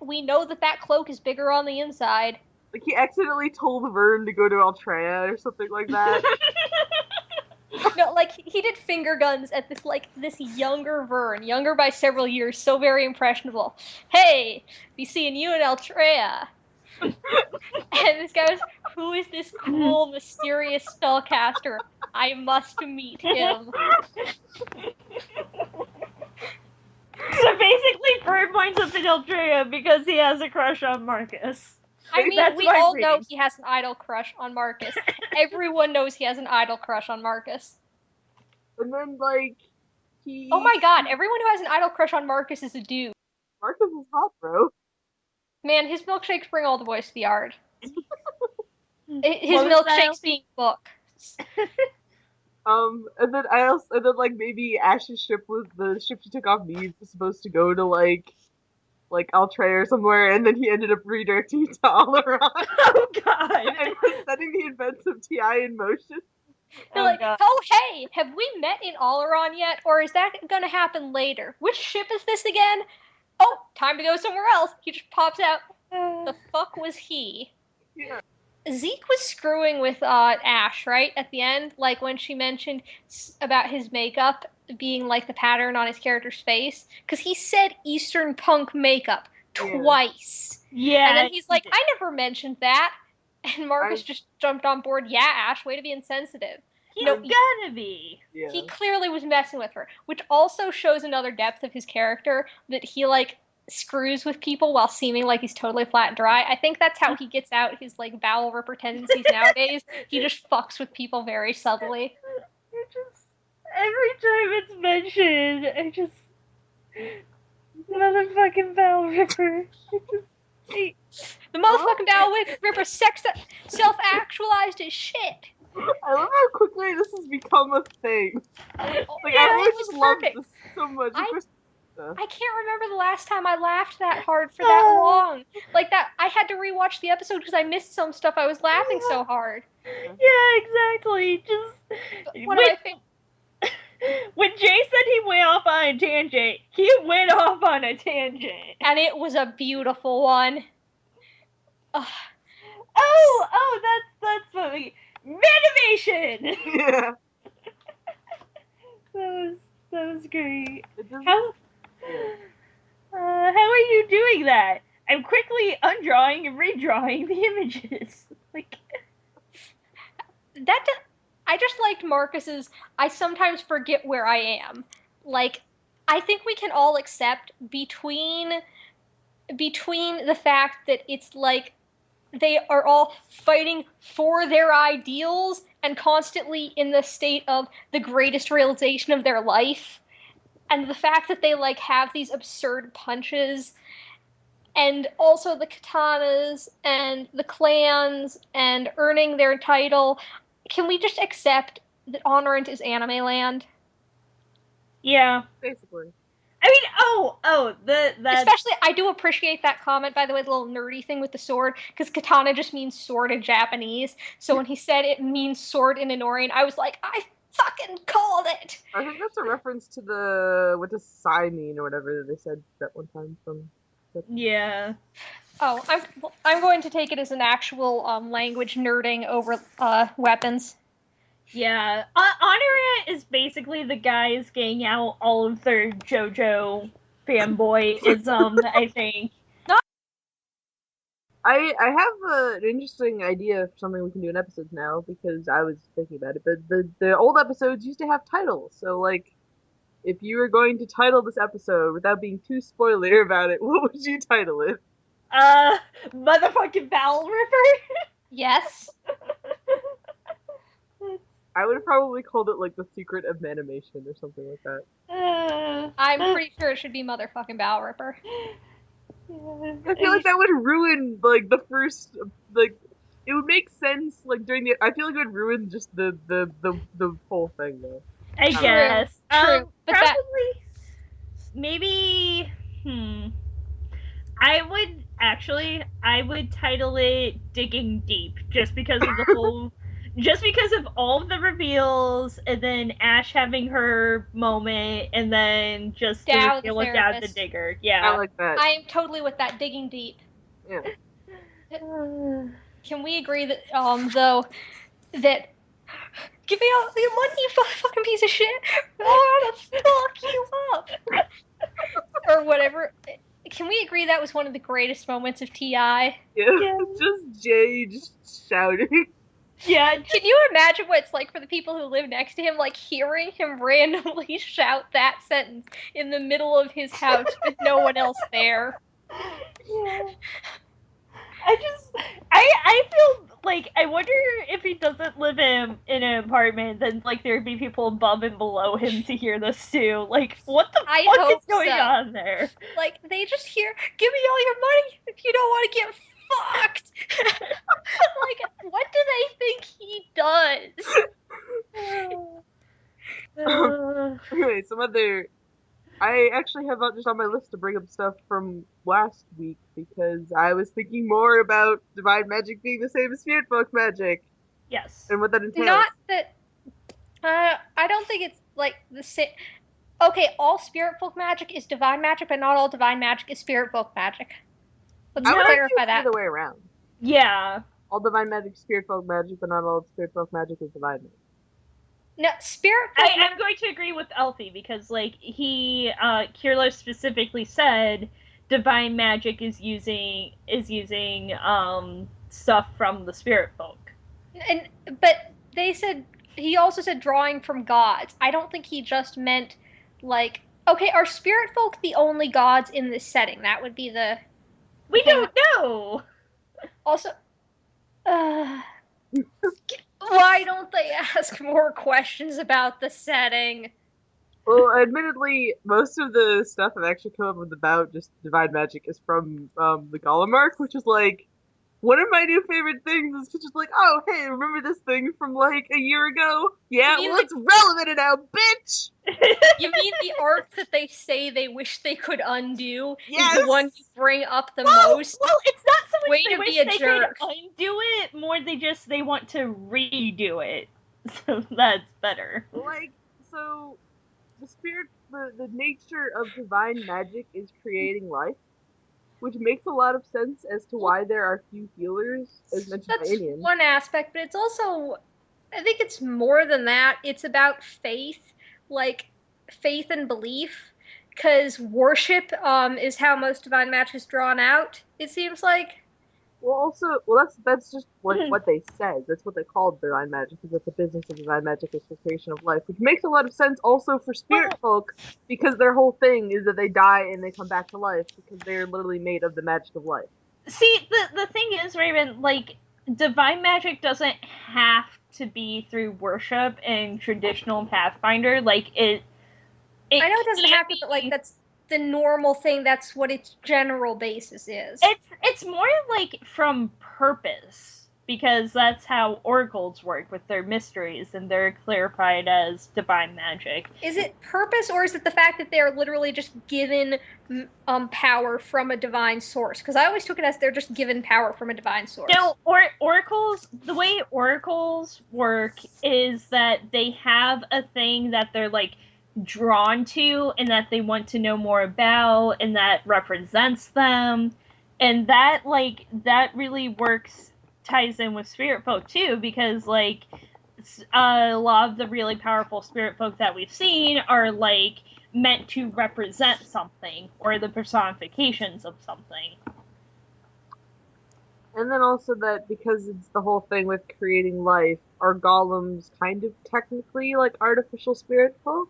we know that cloak is bigger on the inside. Like, he accidentally told Vern to go to Altrea or something like that. No, like, he did finger guns at this younger Vern, younger by several years, so very impressionable. Hey, be seeing you in Altrea. And this guy was, who is this cool, mysterious spellcaster? I must meet him. So basically, Vern winds up in Altrea because he has a crush on Marcus. I mean, we all know he has an idol crush on Marcus. Everyone knows he has an idol crush on Marcus. And then, like, Oh my god, everyone who has an idol crush on Marcus is a dude. Marcus is hot, bro. Man, his milkshakes bring all the boys to the yard. His What was that? milkshakes being book. And then like, maybe Ash's ship was the ship she took off Needs was supposed to go to, like Altray or somewhere, and then he ended up redirecting to Oleron. Oh god. And was setting the events of TI in motion. They're Oh, like, God. oh hey, have we met in Oleron yet? Or is that gonna happen later? Which ship is this again? Oh, time to go somewhere else. He just pops out. The fuck was he? Yeah. Zeke was screwing with Ashe, right? At the end, like when she mentioned about his makeup being like the pattern on his character's face. Because he said Eastern punk makeup twice. Yeah. And then he's like, I never mentioned that. And Marcus just jumped on board. Yeah, Ashe, way to be insensitive. He's gotta be. Yeah. He clearly was messing with her, which also shows another depth of his character, that he, like, screws with people while seeming like he's totally flat and dry. I think that's how he gets out his, like, bowel ripper tendencies nowadays. He just fucks with people very subtly. It just, every time it's mentioned, I just, motherfucking bowel ripper. The motherfucking bowel ripper self-actualized as shit. I love how quickly this has become a thing. Like, Yeah, I it just was love perfect. this so much. I can't remember the last time I laughed that hard for that long. Like that, I had to rewatch the episode because I missed some stuff. I was laughing so hard. Yeah, exactly. Just One of my favorite. when Jay said he went off on a tangent, he went off on a tangent. And it was a beautiful one. That's funny. Manimation! Yeah. That was great. It just, How are you doing that? I'm quickly undrawing and redrawing the images. Like I just liked Marcus's, I sometimes forget where I am. Like, I think we can all accept between the fact that it's like they are all fighting for their ideals and constantly in the state of the greatest realization of their life, and the fact that they, like, have these absurd punches, and also the katanas and the clans and earning their title. Can we just accept that Honorant is anime land? yeah. basically. I mean, that Especially, I do appreciate that comment, by the way, the little nerdy thing with the sword, because katana just means sword in Japanese. So when he said it means sword in Inorian, I was like, I fucking called it! I think that's a reference to what does Sai mean or whatever they said that one time from. yeah. Oh, I'm going to take it as an actual language nerding over weapons. Yeah, Honorant is basically the guys getting out all of their JoJo fanboyism, I think. I have an interesting idea for something we can do in episodes now, because I was thinking about it, but the old episodes used to have titles, so, like, if you were going to title this episode without being too spoiler about it, what would you title it? Motherfucking bowel ripper? Yes. I would have probably called it, like, The Secret of Manimation or something like that. I'm pretty sure it should be motherfucking bowel ripper. I feel like that would ruin, like, the first, like, it would make sense, like, during the, I feel like it would ruin just the whole thing, though. I guess. True. But Probably, maybe, I would title it Digging Deep, just because of the whole, just because of all of the reveals, and then Ashe having her moment, and then just the Dow, reveal the with Dow the therapist. Digger. Yeah. I like that. I am totally with that, digging deep. Yeah. Can we agree that, though, that give me all your money, you fucking piece of shit, or I'm gonna fuck you up, or whatever. Can we agree that was one of the greatest moments of TI? Yeah. Just Jay just shouting. Yeah. Can you imagine what it's like for the people who live next to him, like, hearing him randomly shout that sentence in the middle of his house with no one else there? Yeah. I feel like, I wonder if he doesn't live in an apartment, then, like, there'd be people above and below him to hear this too. Like, what the I fuck hope is going so. on there? Like, they just hear, give me all your money if you don't want to get fucked. Like, what do they think he does? Anyway, I actually have just on my list to bring up stuff from last week because I was thinking more about divine magic being the same as Spiritfolk magic Yes. and what that entails. Not that. I don't think it's like the same. Okay, all Spiritfolk magic is divine magic, but not all divine magic is Spiritfolk magic. Let's I would argue clarify it's that. the other way around. Yeah. All divine magic is Spiritfolk magic, but not all Spiritfolk magic is divine magic. No, Spiritfolk. I'm going to agree with Elfie because, like, Kirlo specifically said divine magic is using stuff from the Spiritfolk. But he also said drawing from gods. I don't think he just meant like, okay, are Spiritfolk the only gods in this setting? That would be the. We don't know. Also, why don't they ask more questions about the setting? Well, admittedly, most of the stuff I've actually come up with about just divine magic is from the Golem arc, which is like one of my new favorite things is just like, oh, hey, remember this thing from like a year ago? Yeah, well, it's relevant now, bitch! You mean the arc that they say they wish they could undo Yes! is the one you bring up the most? Well, it's not so much Way they to wish be a they jerk. could undo it, more they want to redo it. So that's better. Like, so the nature of divine magic is creating life, which makes a lot of sense as to why there are few healers, as mentioned by That's Inian. one aspect, but it's also, I think it's more than that. It's about faith, like faith and belief, because worship is how most divine magic is drawn out. It seems like. Well, that's just what they said. That's what they called divine magic, because the business of divine magic is the creation of life, which makes a lot of sense also for Spiritfolk, because their whole thing is that they die and they come back to life because they're literally made of the magic of life. See, the thing is, Raven, like, divine magic doesn't have to be through worship and traditional Pathfinder. Like, it I know it doesn't have to, but like that's the normal thing. That's what its general basis is. It's more like from purpose, because that's how oracles work with their mysteries, and they're clarified as divine magic. Is it purpose, or is it the fact that they're literally just given power from a divine source? Because I always took it as they're just given power from a divine source. No, oracles, the way oracles work is that they have a thing that they're, like, drawn to and that they want to know more about and that represents them, and that really works, ties in with Spiritfolk too, because like a lot of the really powerful Spiritfolk that we've seen are like meant to represent something or the personifications of something. And then also that because it's the whole thing with creating life, are golems kind of technically like artificial Spiritfolk?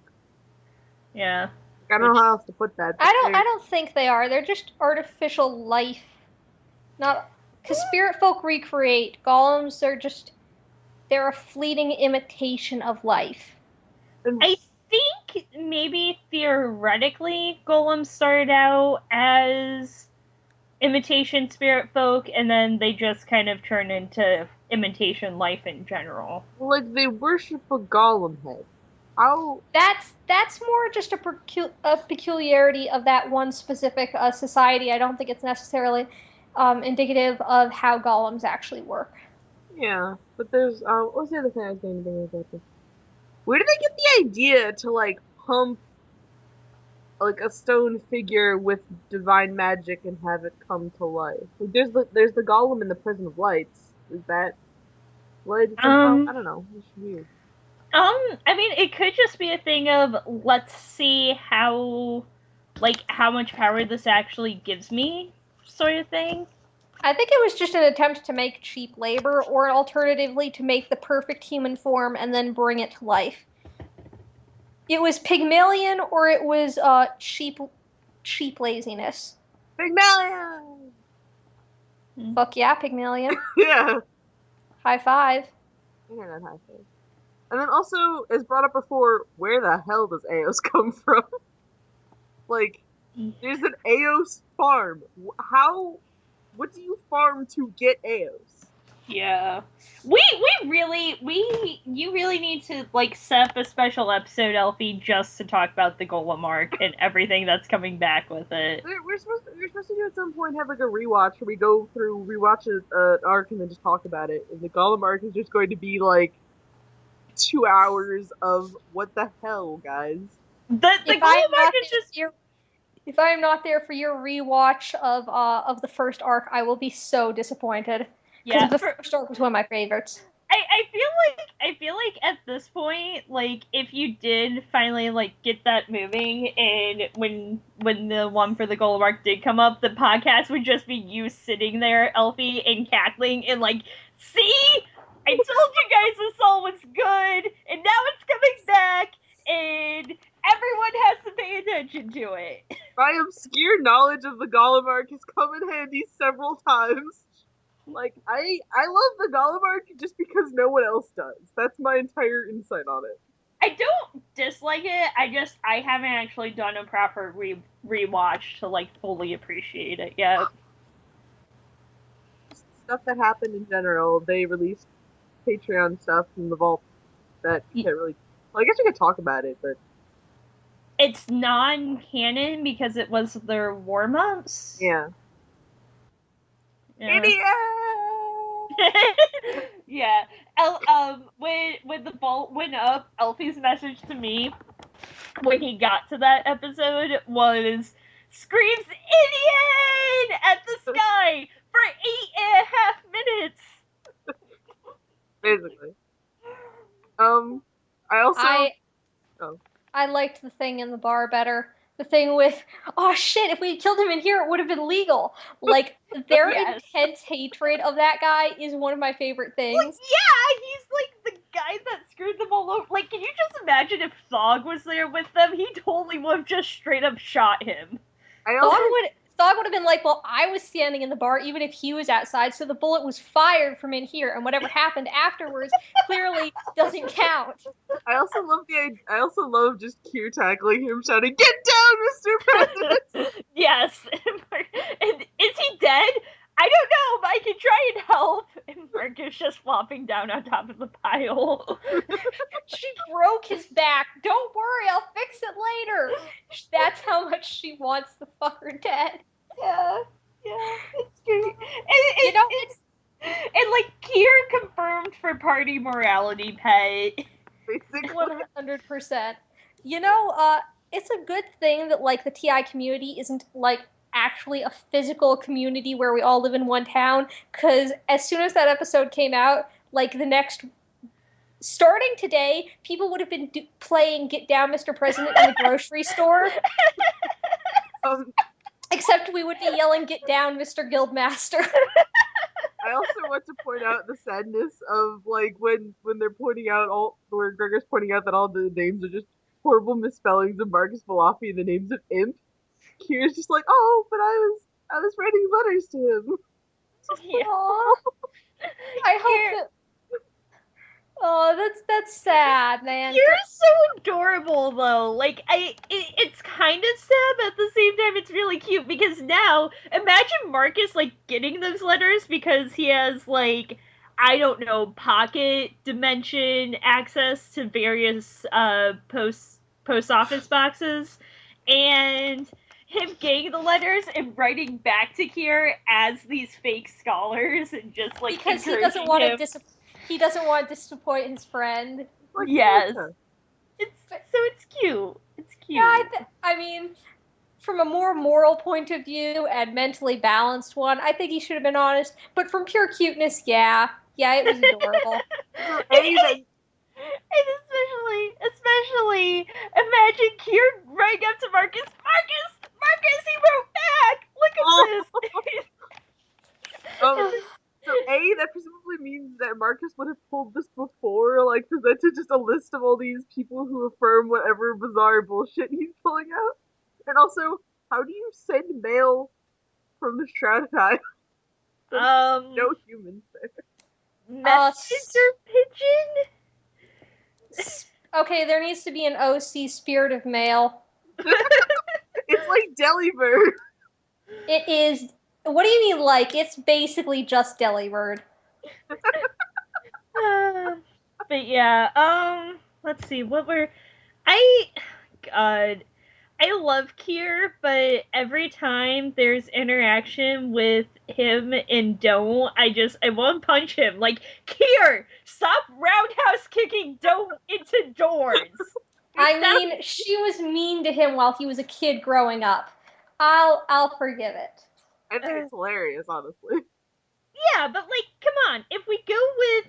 Yeah. I don't know how else to put that. I don't think they are. They're just artificial life. Not because Spiritfolk recreate. Golems they're a fleeting imitation of life. I think maybe theoretically golems started out as imitation Spiritfolk and then they just kind of turn into imitation life in general. Like they worship a golem head. How? That's more just a peculiarity of that one specific society. I don't think it's necessarily indicative of how golems actually work. Yeah, but there's what was the other thing I was going to bring about this? Where did they get the idea to like pump like a stone figure with divine magic and have it come to life? Like there's the golem in the Prison of Lights. Is that what? I don't know. It's weird. I mean, it could just be a thing of let's see how much power this actually gives me, sort of thing. I think it was just an attempt to make cheap labor, or alternatively to make the perfect human form and then bring it to life. It was Pygmalion, or it was cheap laziness. Pygmalion. Fuck yeah, Pygmalion. Yeah. High five. Yeah, that high five. And then also, as brought up before, where the hell does Eos come from? Like, there's an Eos farm. What do you farm to get Eos? Yeah. You really need to, like, set up a special episode, Elfie, just to talk about the Golem arc and everything that's coming back with it. We're supposed to do at some point have like a rewatch where we go through, rewatch an arc and then just talk about it. And the Golem arc is just going to be like 2 hours of what the hell, guys. The Golem arc is just... If I am not there for your rewatch of the first arc, I will be so disappointed. Because the first arc was one of my favorites. I feel like at this point, like, if you did finally, like, get that moving, and when the one for the Golem arc did come up, the podcast would just be you sitting there, Elfie, and cackling, and like, see? I told you guys this all was good, and now it's coming back, and everyone has to pay attention to it. My obscure knowledge of the Golem arc has come in handy several times. Like, I love the Golem arc just because no one else does. That's my entire insight on it. I don't dislike it, I haven't actually done a proper rewatch to, like, fully appreciate it yet. Stuff that happened in general, they released Patreon stuff from the vault that you can't really... Well, I guess we could talk about it, but... It's non-canon because it was their warm-ups? Yeah. Idiot! Yeah. When the vault went up, Elfie's message to me when he got to that episode was, screams "Idiot!" at the sky for 8.5 minutes. Basically. I liked the thing in the bar better. The thing with, oh shit, if we had killed him in here, it would have been legal. Like, their intense hatred of that guy is one of my favorite things. Like, yeah, he's like the guy that screwed them all over. Like, can you just imagine if Thog was there with them? He totally would have just straight up shot him. Thog would have been like, well, I was standing in the bar even if he was outside, so the bullet was fired from in here, and whatever happened afterwards clearly doesn't count. I also love just Q tackling him, shouting, "Get down, Mr. President!" Yes. And is he dead? I don't know, but I can try and help. And Mark is just flopping down on top of the pile. She broke his back. Don't worry, I'll fix it later. That's how much she wants the fucker dead. Yeah, it's great. And like, Kier confirmed for party morality pet. Basically. 100%. You know, it's a good thing that, like, the TI community isn't, like, actually a physical community where we all live in one town, because as soon as that episode came out, like, starting today, people would have been playing Get Down, Mr. President in the grocery store. Except we would be yelling, "Get down, Mr. Guildmaster." I also want to point out the sadness of, like, when they're pointing out where Gregor's pointing out that all the names are just horrible misspellings of Marcus Falafi and the names of Imp. Kira's just like, oh, but I was writing letters to him. Yeah. I hope that... Oh, that's sad, man. You're so adorable, though. Like, it's kind of sad, but at the same time, it's really cute, because now, imagine Marcus, like, getting those letters because he has, like, I don't know, pocket dimension access to various, post office boxes, and him getting the letters and writing back to Kier as these fake scholars and just, like, because he doesn't want to disappoint his friend. Like, yes. It's cute. It's cute. Yeah, I mean, from a more moral point of view and mentally balanced one, I think he should have been honest. But from pure cuteness, yeah, it was adorable. And especially, imagine Kier running up to Marcus, he wrote back! Look at this! So that presumably means that Marcus would have pulled this before, like, presented just a list of all these people who affirm whatever bizarre bullshit he's pulling out. And also, how do you send mail from the Shroud of Time? No humans there. Messenger pigeon? Okay, there needs to be an OC spirit of male. It's like Delibird. It is. What do you mean, like? It's basically just Delibird. But yeah, let's see, God, I love Kier, but every time there's interaction with him and Don't, I want to punch him. Like, Kier, stop roundhouse kicking Don't into doors. I mean, she was mean to him while he was a kid growing up. I'll forgive it. I think it's hilarious, honestly. Yeah, but like, come on. If we go with,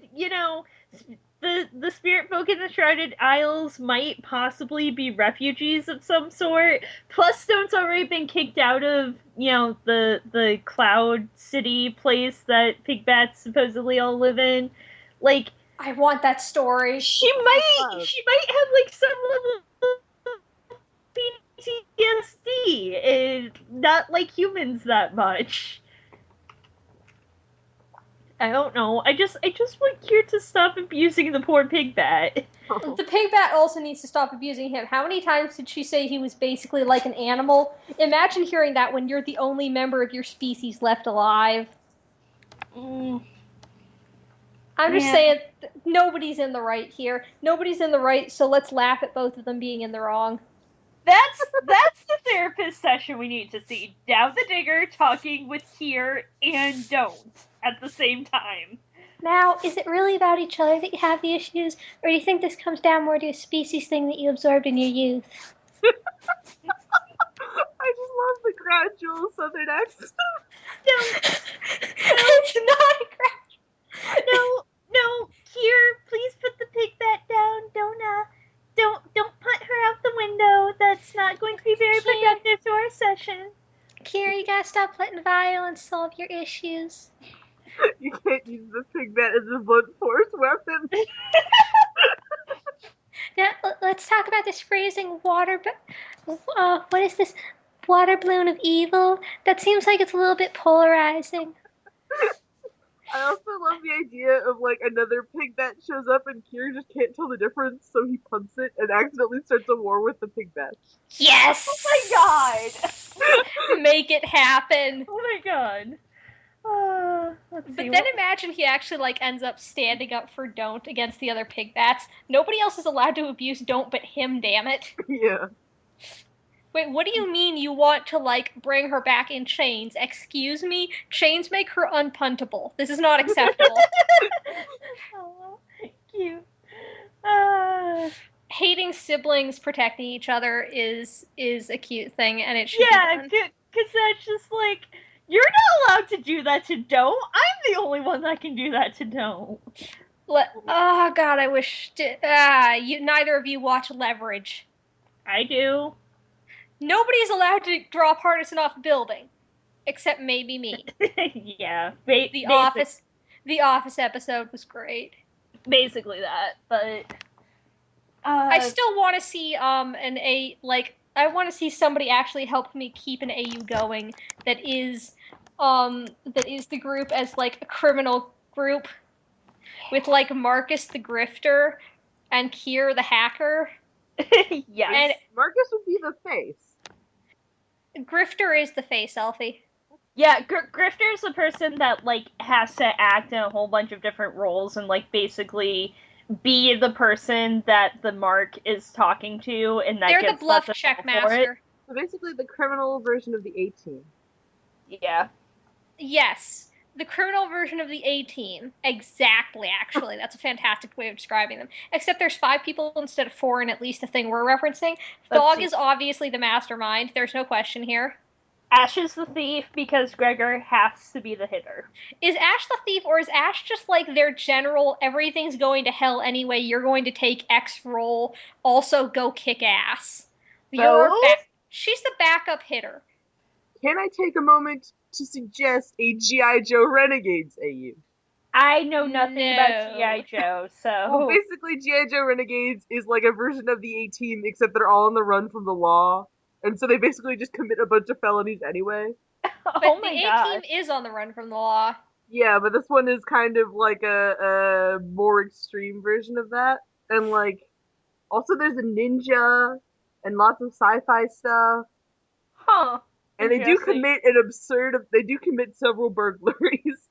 the spirit folk in the Shrouded Isles might possibly be refugees of some sort. Plus, Stone's already been kicked out of, the Cloud City place that Pigbats supposedly all live in. Like, I want that story. She might have like some level of PTSD and not like humans that much. I don't know. I just want Kier to stop abusing the poor Pigbat. The Pigbat also needs to stop abusing him. How many times did she say he was basically like an animal? Imagine hearing that when you're the only member of your species left alive. I'm just saying, nobody's in the right here. Nobody's in the right, so let's laugh at both of them being in the wrong. That's the therapist session we need to see. Down the Digger talking with Kier and Don't at the same time. Now, is it really about each other that you have the issues, or do you think this comes down more to a species thing that you absorbed in your youth? I just love the gradual southern accent. It's not a gradual. No, Kier, please put the Pigbat down. Don't put her out the window. That's not going to be very productive to our session. Kier, you gotta stop letting violence solve your issues. You can't use the Pigbat as a blunt force weapon. Now, let's talk about this freezing water. What is this? Water balloon of evil? That seems like it's a little bit polarizing. I also love the idea of, like, another Pigbat shows up and Kier just can't tell the difference, so he punts it and accidentally starts a war with the Pigbat. Yes! Oh my god! Make it happen! Oh my god. Let's see. But then imagine he actually, like, ends up standing up for Don't against the other Pigbats. Nobody else is allowed to abuse Don't but him, damn it. Yeah. Wait, what do you mean you want to, like, bring her back in chains? Excuse me? Chains make her unpuntable. This is not acceptable. Oh, cute. Hating siblings protecting each other is a cute thing, and it should be done. because that's just like, you're not allowed to do that to Don't. I'm the only one that can do that to Don't. Oh, God, I wish... neither of you watch Leverage. I do. Nobody's allowed to draw partisan off a building. Except maybe me. Yeah. The Office episode was great. Basically that, but... I still want to see, I want to see somebody actually help me keep an AU going that is the group as, like, a criminal group. With, like, Marcus the Grifter and Kier the Hacker. Yes. And Marcus would be the face. Grifter is the face, Elfie. Yeah, Grifter's the person that, like, has to act in a whole bunch of different roles and, like, basically be the person that the Mark is talking to, and that they're gets the bluff such a check role for it. master. So basically the criminal version of the A-Team. Yeah. Yes. The criminal version of the A-Team. Exactly, actually. That's a fantastic way of describing them. Except there's 5 people instead of 4 in at least the thing we're referencing. Thog is obviously the mastermind. There's no question here. Ashe is the thief because Gregor has to be the hitter. Is Ashe the thief, or is Ashe just like their general, everything's going to hell anyway, you're going to take X role, also go kick ass? She's the backup hitter. Can I take a moment to suggest a G.I. Joe Renegades AU? I know nothing about G.I. Joe, so... Well, basically, G.I. Joe Renegades is like a version of the A-Team, except they're all on the run from the law. And so they basically just commit a bunch of felonies anyway. But the A-Team is on the run from the law. Yeah, but this one is kind of like a more extreme version of that. And like also there's a ninja and lots of sci-fi stuff. Huh. And they do Interesting. commit they do commit several burglaries.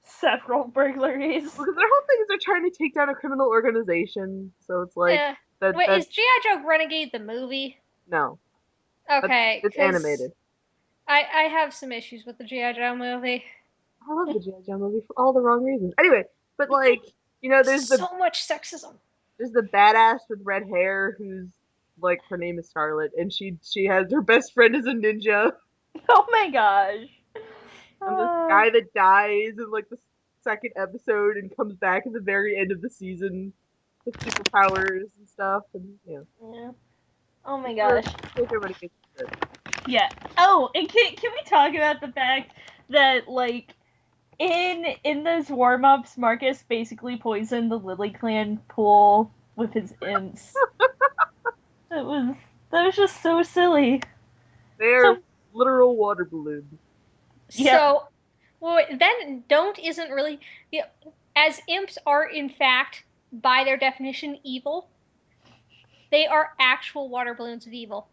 Several burglaries. Because their whole thing is they're trying to take down a criminal organization. So it's like Yeah. that Wait, that is G.I. Joe Renegade the movie? no. That's Okay, it's because animated. I have some issues with the G.I. Joe movie. I love the G.I. Joe movie for all the wrong reasons. Anyway, but like, you know, So much sexism. there's the badass with red hair who's like her name is Scarlet and she has her best friend is a ninja. Oh my gosh. And this guy that dies in like the second episode and comes back at the very end of the season with superpowers and stuff and Yeah. Oh my I gosh. think everybody gets it. Yeah. Oh, and can we talk about the fact that like in those warm ups, Marcus basically poisoned the Lily Clan pool with his imps. That was just so silly. They're literal water balloons. Yep. So, well, then don't isn't really, yeah, as imps are in fact by their definition evil. They are actual water balloons of evil.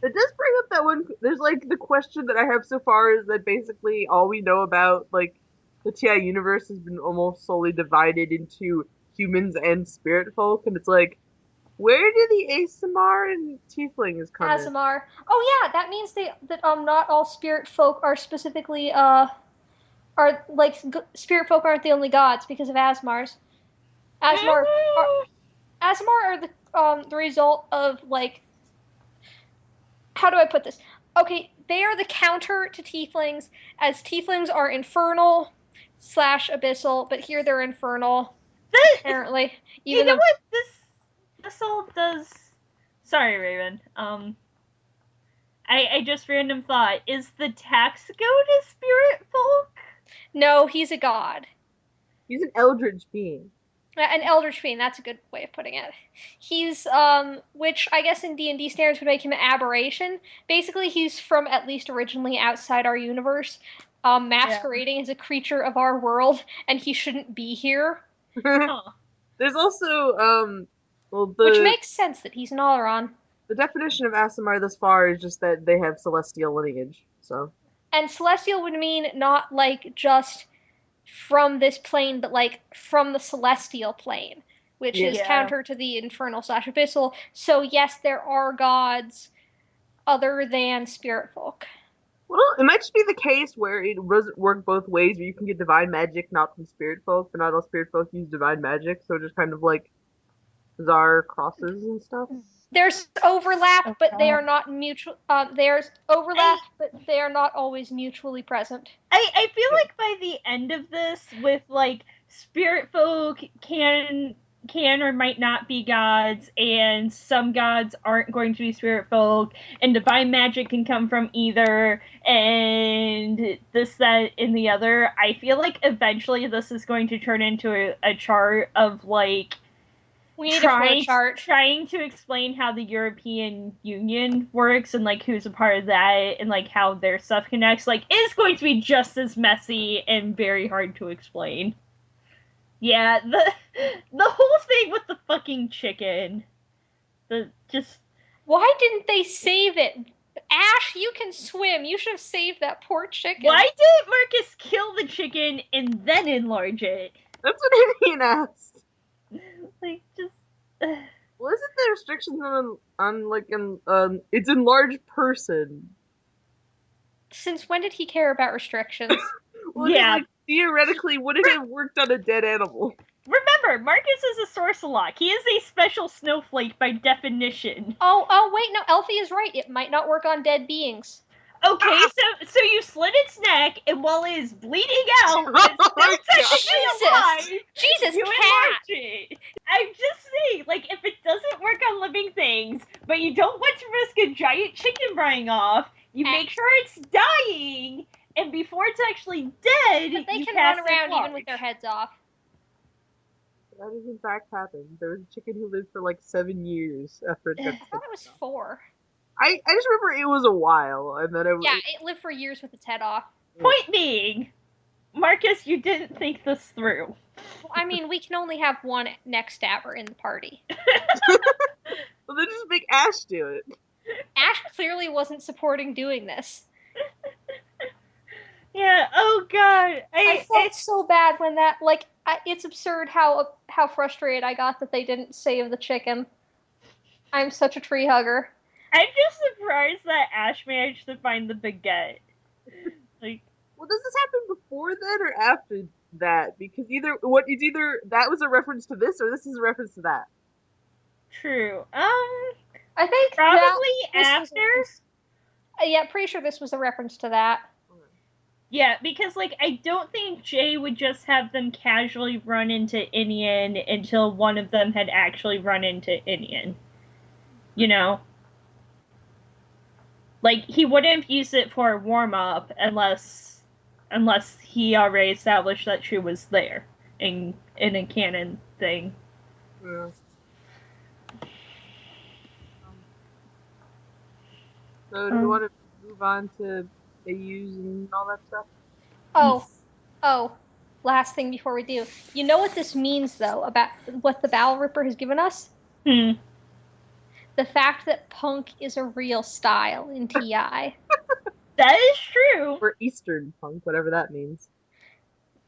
It does bring up that one. There's like the question that I have so far is that basically all we know about like the TI universe has been almost solely divided into humans and spirit folk, and it's like, where do the ASMR and tieflings come in? Azamar. Oh yeah, that means that not all spirit folk are specifically are like spirit folk aren't the only gods because of Asmars. Asmar are Asmar are the result of like, how do I put this? Okay, they are the counter to tieflings, as tieflings are infernal slash abyssal, but here they're infernal apparently. You know what this all does? Sorry, Raven. I just random thought. Is the tax go to spirit folk? No, he's a god. He's an eldritch being. An eldritch being, that's a good way of putting it. He's which I guess in D&D standards would make him an aberration. Basically, he's from at least originally outside our universe, masquerading as a creature of our world, and he shouldn't be here. Huh. There's also Which makes sense that he's an Oleron. the definition of ASMR thus far is just that they have celestial lineage. So And celestial would mean not like just from this plane, but like from the celestial plane, which is counter to the infernal slash abyssal. So yes, there are gods other than spirit folk. well, it might just be the case where it doesn't work both ways, where you can get divine magic not from spirit folk, but not all spirit folk use divine magic, so just kind of like bizarre crosses and stuff. There's overlap, but they are not mutual. There's overlap, but they are not always mutually present. I feel like by the end of this, with like spirit folk can or might not be gods, and some gods aren't going to be spirit folk, and divine magic can come from either, and this, that, and the other. I feel like eventually this is going to turn into a chart of like We need a flow chart. Trying to explain how the European Union works and like who's a part of that and like how their stuff connects. Like, it's going to be just as messy and very hard to explain. Yeah, the whole thing with the fucking chicken. Why didn't they save it? Ashe, you can swim. You should have saved that poor chicken. Why didn't Marcus kill the chicken and then enlarge it? That's what Indian asked. Like, just. Well, isn't there restrictions on like it's enlarged person? Since when did he care about restrictions? Well, yeah. Like, theoretically, would it have worked on a dead animal? Remember, Marcus is a Sorcelock. He is a special snowflake by definition. Oh, wait, no, Elfie is right. It might not work on dead beings. Okay, so you slit its neck, and while it is bleeding out, it's Jesus! alive, Jesus, you cat! enlarge it. I'm just saying, like, if it doesn't work on living things, but you don't want to risk a giant chicken frying off, you make sure it's dying, and before it's actually dead, but they you can cast run around enlarge. even with their heads off. That has in fact happened. There was a chicken who lived for like 7 years after it got I thought it was 4. I just remember it was a while, and then Yeah, it lived for years with its head off. Point being, Marcus, you didn't think this through. Well, I mean, we can only have one neck stabber in the party. Well, then just make Ashe do it. Ashe clearly wasn't supporting doing this. Yeah. Oh God. I felt so bad when that. Like, it's absurd how frustrated I got that they didn't save the chicken. I'm such a tree hugger. I'm just surprised that Ashe managed to find the baguette. Like, well, does this happen before then or after that? Because either that was a reference to this, or this is a reference to that. True. I think probably after. Yeah, pretty sure this was a reference to that. Yeah, because, like, I don't think Jay would just have them casually run into Inian until one of them had actually run into Inian. You know? Like, he wouldn't use it for a warm-up unless he already established that she was there in a canon thing. Yeah. So, do you want to move on to the use and all that stuff? Oh, last thing before we do. You know what this means, though, about what the Bowel Ripper has given us? The fact that punk is a real style in TI. That is true. Or Eastern punk, whatever that means.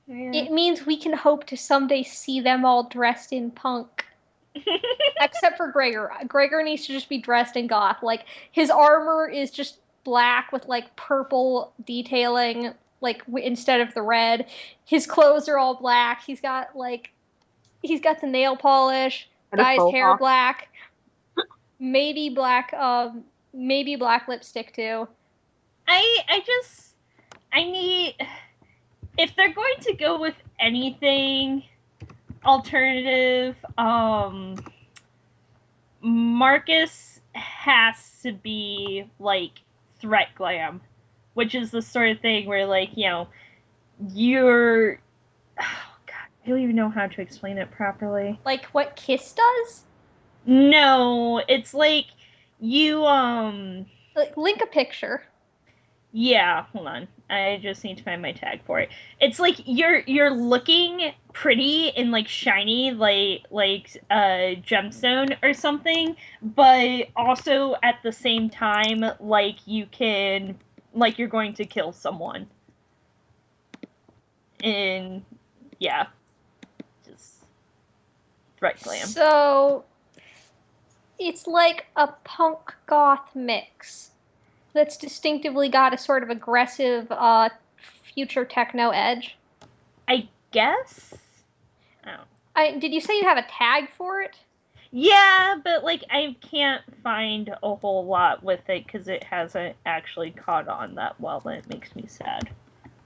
Yeah. It means we can hope to someday see them all dressed in punk. Except for Gregor. Gregor needs to just be dressed in goth. Like, his armor is just black with, like, purple detailing, like, instead of the red. His clothes are all black. He's got the nail polish, dyes hair black. Maybe black lipstick, too. I need... If they're going to go with anything alternative, Marcus has to be, like, threat glam, which is the sort of thing where, like, you know, you're... Oh, God, I don't even know how to explain it properly. Like what Kiss does? No, it's like, you, Like, link a picture. Yeah, hold on. I just need to find my tag for it. It's like you're looking pretty and like shiny, like gemstone or something, but also at the same time like you're going to kill someone. And yeah, just threat glam. So it's like a punk goth mix that's distinctively got a sort of aggressive future techno edge. I guess? Oh. Did you say you have a tag for it? Yeah, but like I can't find a whole lot with it because it hasn't actually caught on that well, and it makes me sad.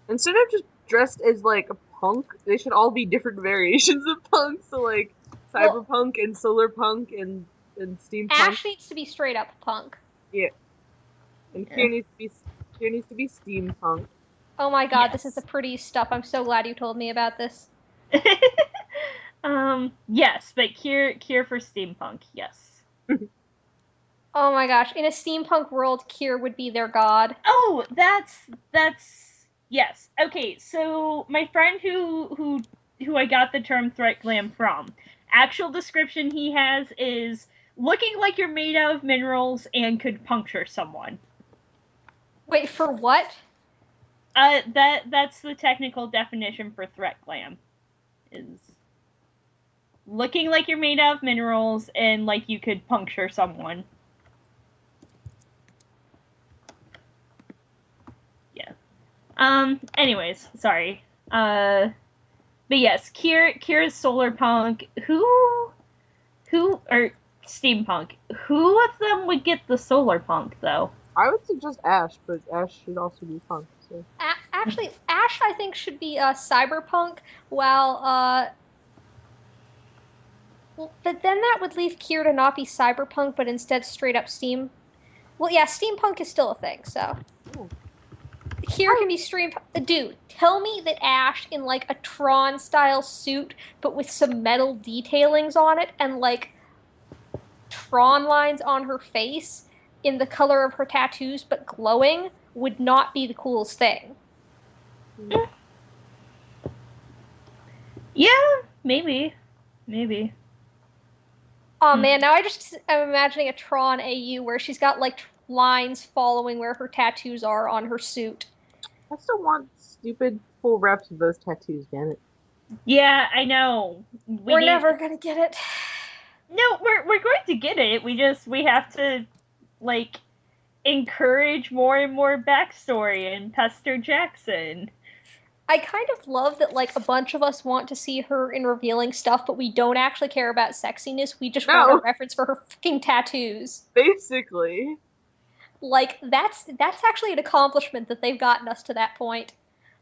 Instead of just dressed as like a punk, they should all be different variations of punk. So like cyberpunk and solar punk and steampunk. Ashe needs to be straight up punk. Yeah. And Kier needs to be steampunk. Oh my god, yes. This is the prettiest stuff. I'm so glad you told me about this. Yes, but Kier for steampunk, yes. Oh my gosh, in a steampunk world, Kier would be their god. Oh, that's yes. Okay, so my friend who I got the term threat glam from, actual description he has is looking like you're made out of minerals and could puncture someone. Wait, for what? That's the technical definition for threat glam. Is looking like you're made out of minerals and like you could puncture someone. Yeah. Anyways, sorry. But yes, Kier is solar punk. Who or steampunk? Who of them would get the solar punk though? I would suggest Ashe, but Ashe should also be punk. So. Actually, Ashe, I think, should be cyberpunk, while, but then that would leave Kier to not be cyberpunk, but instead straight up steam. Well, yeah, steampunk is still a thing, so. Ooh. Kier can be Dude, tell me that Ashe in, like, a Tron-style suit, but with some metal detailings on it, and, like, Tron lines on her face, in the color of her tattoos but glowing would not be the coolest thing. Yeah, maybe. Oh man, now I'm imagining a Tron AU where she's got like lines following where her tattoos are on her suit. I still want stupid full reps of those tattoos, Janet. Yeah, I know. We're never gonna get it. No, we're going to get it. We have to like encourage more and more backstory and pester Jackson. I kind of love that like a bunch of us want to see her in revealing stuff, but we don't actually care about sexiness. We just want a reference for her fucking tattoos. Basically. Like that's actually an accomplishment that they've gotten us to that point.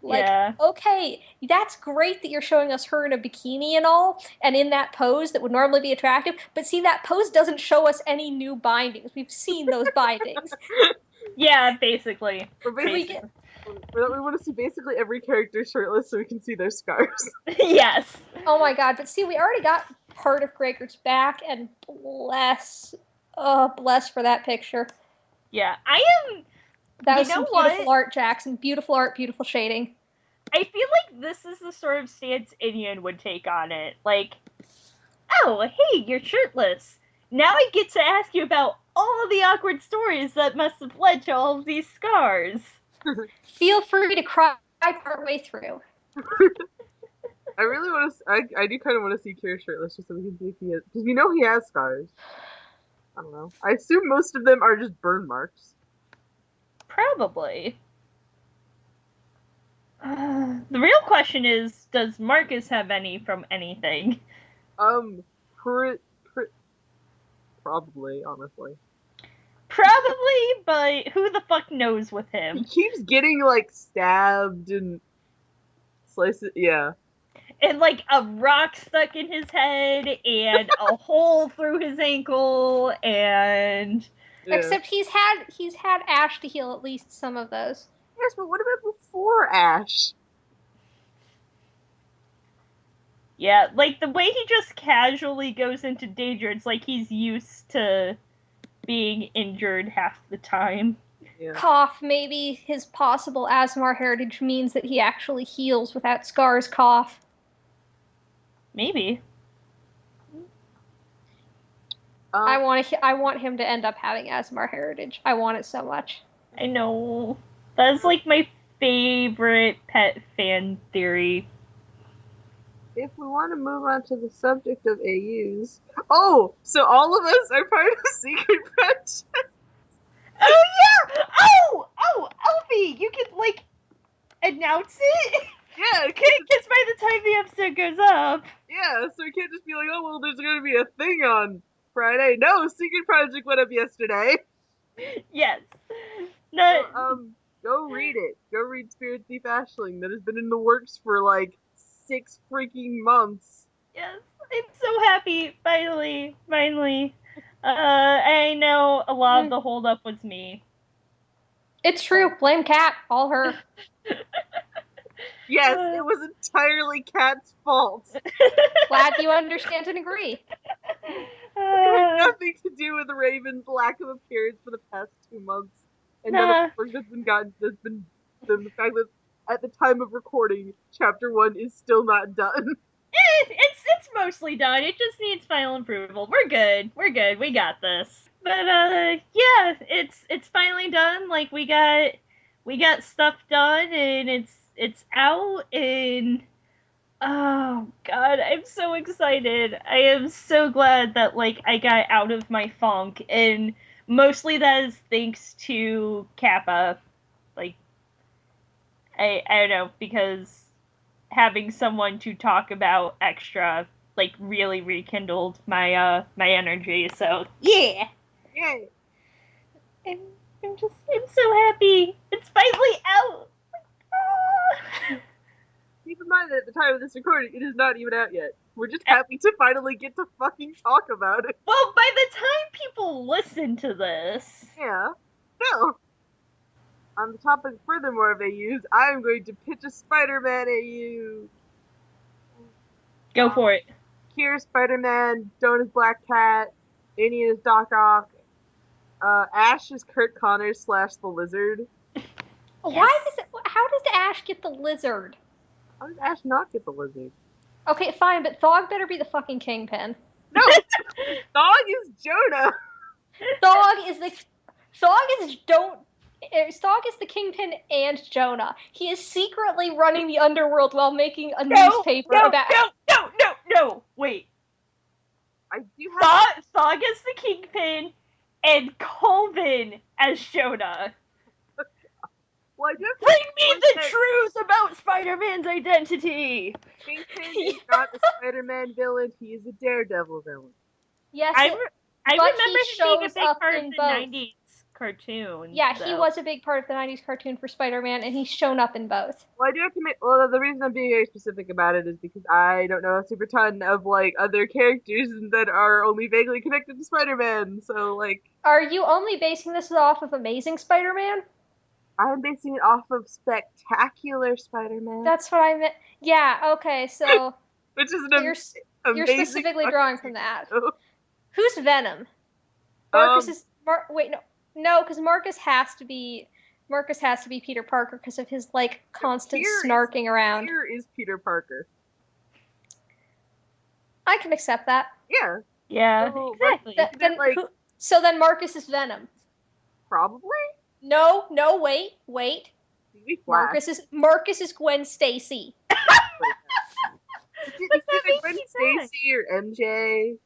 Like, yeah. Okay, that's great that you're showing us her in a bikini and all, and in that pose that would normally be attractive, but see, that pose doesn't show us any new bindings. We've seen those bindings. Yeah, basically. We want to see basically every character shirtless so we can see their scars. Yes. Oh my god, but see, we already got part of Gregor's back, and bless for that picture. Yeah, I am... That was some beautiful art, Jackson. Beautiful art, beautiful shading. I feel like this is the sort of stance Inian would take on it. Like, oh, hey, you're shirtless. Now I get to ask you about all the awkward stories that must have led to all of these scars. Feel free to cry partway through. I really want to... I do kind of want to see Kira shirtless just so we can see if he has... Because we know he has scars. I don't know. I assume most of them are just burn marks. Probably. The real question is, does Marcus have any from anything? Probably, honestly. Probably, but who the fuck knows with him? He keeps getting, like, stabbed and sliced. Yeah. And, like, a rock stuck in his head, and a hole through his ankle, and... Yeah. Except he's had Ashe to heal at least some of those. Yes, but what about before Ashe? Yeah, like, the way he just casually goes into danger, it's like he's used to being injured half the time. Yeah. Cough, maybe his possible Asmar heritage means that he actually heals without scars cough. Maybe. I want him to end up having Asmar heritage. I want it so much. I know. That's like my favorite pet fan theory. If we want to move on to the subject of AUs... Oh! So all of us are part of Secret Friendship! Oh yeah! Oh! Elfie! You can, like, announce it? Yeah, because by the time the episode goes up... Yeah, so we can't just be like, oh, well, there's gonna be a thing on Friday. No, Secret Project went up yesterday. Yes. No. So, go read it. Go read Spirit Thief Ashling. That has been in the works for, like, 6 freaking months. Yes, I'm so happy. Finally. I know a lot of the holdup was me. It's true. Blame Kat. All her. Yes, it was entirely Kat's fault. Glad you understand and agree. It had nothing to do with Raven's lack of appearance for the past 2 months. And none of the work that's been done, the fact that at the time of recording, Chapter 1 is still not done. It's mostly done. It just needs final approval. We're good. We got this. But yeah, it's finally done. Like we got stuff done, and it's out, and oh god, I'm so excited. I am so glad that like I got out of my funk, and mostly that is thanks to Kappa. Like I don't know, because having someone to talk about extra like really rekindled my my energy. So yeah. Yay. I'm so happy. It's finally out. Keep in mind that at the time of this recording, it is not even out yet. We're just happy to finally get to fucking talk about it. Well, by the time people listen to this... Yeah. So, on the topic furthermore of AUs, I am going to pitch a Spider-Man AU. Go for it. Kira Spider-Man, Don is Black Cat, Inian is Doc Ock, Ashe is Kurt Connors / the Lizard. Why does it? How does Ashe get the lizard? How did Ashe not get the lizard? Okay, fine, but Thog better be the fucking kingpin. No! Dog is Jonah! Thog is the kingpin and Jonah. He is secretly running the underworld while making a newspaper about. No! Wait. I do have. Thog as the kingpin, and Colvin as Jonah. Well, I do have to Bring me the that truth about Spider-Man's identity! Kingpin is not a Spider-Man villain, he is a Daredevil villain. Yes, I but remember he him being a shows big up part of in the both. 90s cartoon. Yeah, so. he was a big part of the 90s cartoon for Spider-Man, and he's shown up in both. Well, I do have to make. Well, the reason I'm being very specific about it is because I don't know a super ton of like other characters that are only vaguely connected to Spider-Man. So like, Are you only basing this off of Amazing Spider-Man? I'm basing it off of Spectacular Spider-Man. That's what I meant. Yeah, okay, so which is an you're amazing specifically fucking drawing from that. show. Who's Venom? Marcus is wait, no, because Marcus has to be Peter Parker because of his like constant snarking around. Here is Peter Parker. I can accept that. Yeah. Yeah, So, exactly. So then Marcus is Venom. Probably. No, wait. Maybe Flash. Marcus is Gwen Stacy. Is it Gwen Stacy or MJ?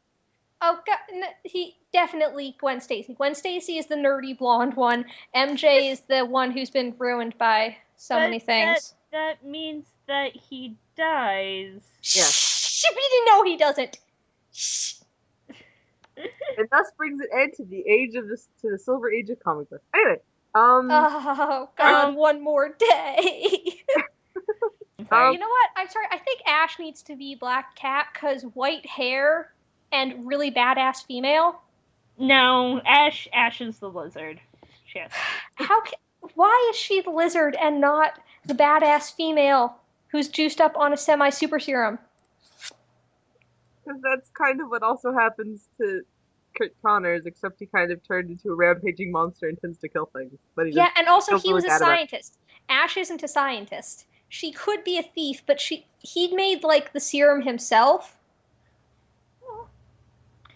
Oh God, he definitely Gwen Stacy. Gwen Stacy is the nerdy blonde one. MJ is the one who's been ruined by so many things. That means that he dies. Yeah. Shh, no, he doesn't. Shh. And thus brings an end to the Silver Age of comic books. Anyway, Oh God, one more day. Okay. You know what? I'm sorry. I think Ashe needs to be Black Cat because white hair and really badass female. No, Ashe is the lizard. Shit. Why is she the lizard and not the badass female who's juiced up on a semi-super serum? Because that's kind of what also happens to Kurt Connors, except he kind of turned into a rampaging monster and tends to kill things. But Yeah, and also he really was a scientist. Ashe isn't a scientist. She could be a thief, but he'd made like the serum himself.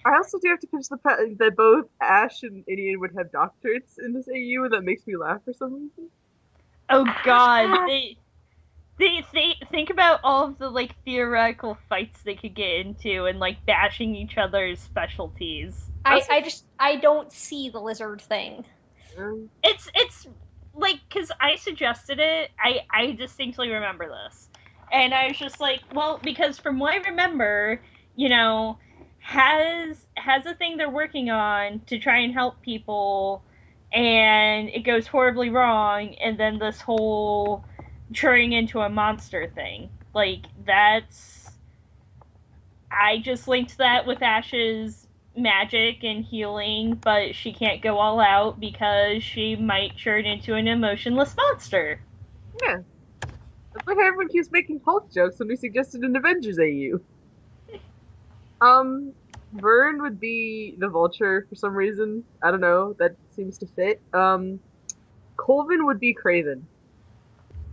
I also do have to pitch the fact that both Ashe and Indian would have doctorates in this AU, and that makes me laugh for some reason. Oh God, they think about all of the like theoretical fights they could get into and like bashing each other's specialties. I don't see the lizard thing. It's like, because I suggested it, I distinctly remember this. And I was just like, well, because from what I remember, you know, has a thing they're working on to try and help people, and it goes horribly wrong, and then this whole turning into a monster thing. Like, I just linked that with Ashe's magic and healing, but she can't go all out because she might turn into an emotionless monster. Yeah. That's like how everyone keeps making Hulk jokes when we suggested an Avengers AU. Vern would be the Vulture for some reason. I don't know. That seems to fit. Colvin would be Kraven.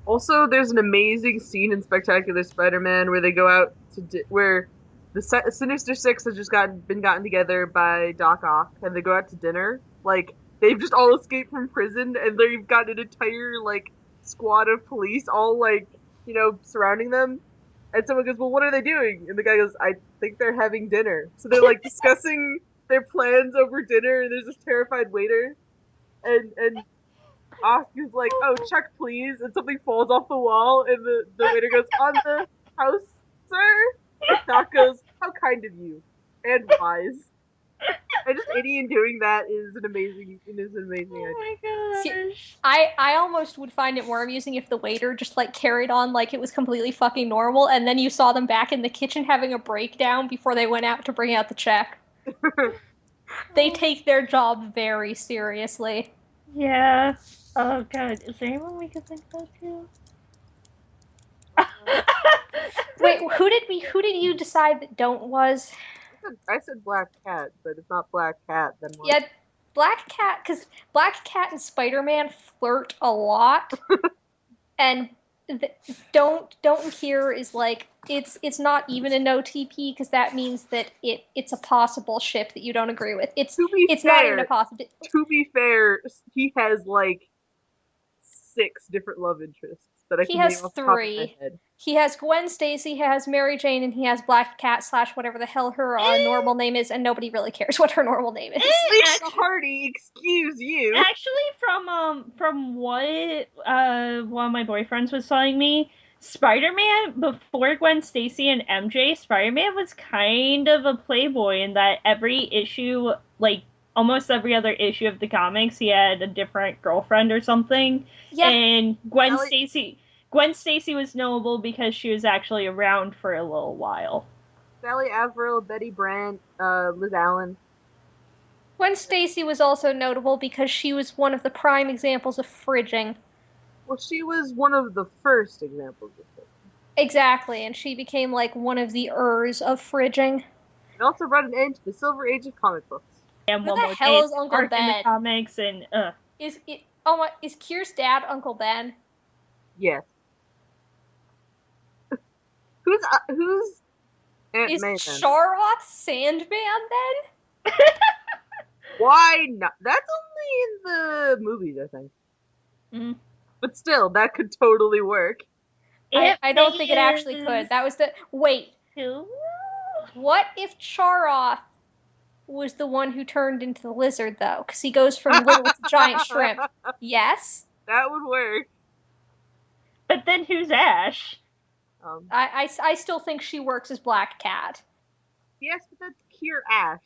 Also, there's an amazing scene in Spectacular Spider-Man where they go out to where the Sinister Six has just been gotten together by Doc Ock, and they go out to dinner. Like, they've just all escaped from prison, and they've got an entire, like, squad of police all, like, you know, surrounding them. And someone goes, well, what are they doing? And the guy goes, I think they're having dinner. So they're, like, discussing their plans over dinner, and there's this terrified waiter. And Ock is like, oh, check, please. And something falls off the wall, and the waiter goes, on the house, sir? Doc goes, how kind of you. And wise. And just Indian doing that is an amazing idea. Oh my gosh. See, I almost would find it more amusing if the waiter just like carried on like it was completely fucking normal, and then you saw them back in the kitchen having a breakdown before they went out to bring out the check. They take their job very seriously. Yeah. Oh God, is there anyone we could think about too? Wait, who did you decide that don't was? I said Black Cat, but if not Black Cat, then what? Yeah, Black Cat, because Black Cat and Spider-Man flirt a lot, and don't and Kier is like it's not even a no TP because that means that it's a possible ship that you don't agree with. It's not even a possible. To be fair, he has like 6 different love interests that I He can has name off the top of 3. my head. He has Gwen Stacy, he has Mary Jane, and he has Black Cat / whatever the hell her normal name is, and nobody really cares what her normal name is. Lisa Hardy, excuse you. Actually, from what one of my boyfriends was telling me, Spider-Man before Gwen Stacy and MJ, Spider-Man was kind of a playboy in that every issue, like almost every other issue of the comics, he had a different girlfriend or something. Yeah. And Gwen Stacy was knowable because she was actually around for a little while. Sally Averill, Betty Brant, Liz Allen. Gwen Stacy was also notable because she was one of the prime examples of fridging. Well, she was one of the first examples of it. Exactly, and she became like one of the of fridging. It also brought an end to the Silver Age of comic books. And Who one the more hell day is Uncle in the Ben? comics and Is Kier's dad Uncle Ben? Yes. Who's Aunt Is May then? Charoth Sandman then? Why not? That's only in the movies, I think. Mm. But still, that could totally work. I don't think it actually could. That was the wait. Who? What if Charoth was the one who turned into the lizard, though? Because he goes from little to giant shrimp. Yes? That would work. But then who's Ashe? I still think she works as Black Cat. Yes, but that's Kier Ashe.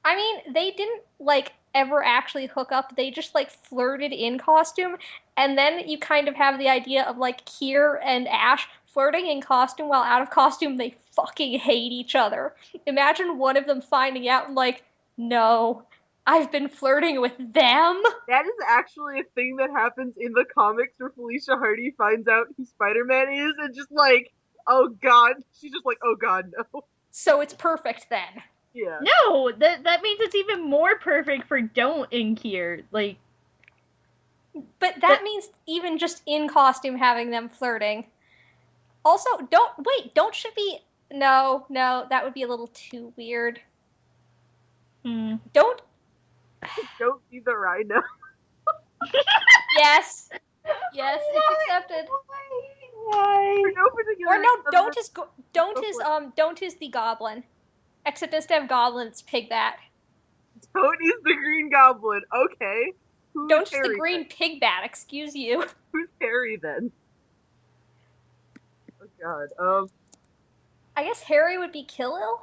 I mean, they didn't, like, ever actually hook up. They just, like, flirted in costume. And then you kind of have the idea of, like, Kier and Ashe flirting in costume while out of costume they fucking hate each other. Imagine one of them finding out and, like, no, I've been flirting with them. That is actually a thing that happens in the comics where Felicia Hardy finds out who Spider-Man is and just like, oh god. She's just like, oh god, no. So it's perfect then. Yeah. No, that means it's even more perfect for Don't and Kier. Like, but that means even just in costume having them flirting. Also, Don't should be no, that would be a little too weird. Don't be the Rhino. Yes, it's accepted. why? For no particular Or no, reason, Don't is the Goblin. Except instead of Goblin, it's Pigbat. Don't is the Green Goblin. Okay. Who's Don't is Harry the Green Pigbat. Excuse you. Who's Harry then? Oh god. I guess Harry would be Killil.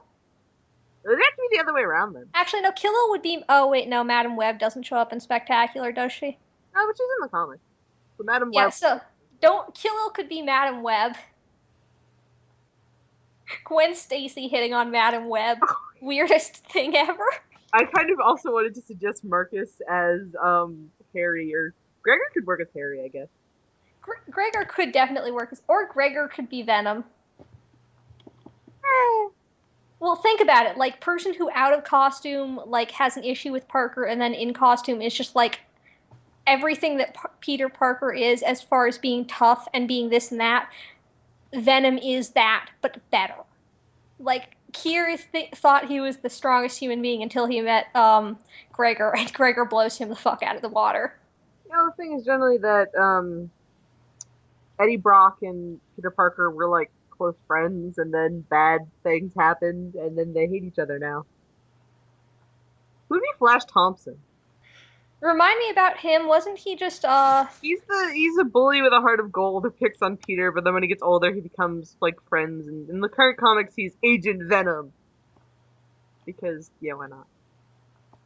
It would have to be the other way around then. Actually, no. Killil would be. Oh wait, no. Madam Web doesn't show up in Spectacular, does she? No, but she's in the comics. So Madam Yeah. Web. So Killil could be Madam Web. Gwen Stacy hitting on Madam Web. Weirdest thing ever. I kind of also wanted to suggest Marcus as Harry, or Gregor could work as Harry, I guess. Gregor could definitely work as, or Gregor could be Venom. Well, think about it. Like, person who out of costume, like, has an issue with Parker, and then in costume is just, like, everything that Peter Parker is as far as being tough and being this and that. Venom is that, but better. Like, Kier thought he was the strongest human being until he met Gregor, and Gregor blows him the fuck out of the water. You know, the thing is generally that Eddie Brock and Peter Parker were, like, close friends, and then bad things happened, and then they hate each other now. Who'd be Flash Thompson? Remind me about him. Wasn't he just He's a bully with a heart of gold who picks on Peter, but then when he gets older he becomes like friends, and in the current comics he's Agent Venom. Because yeah, why not?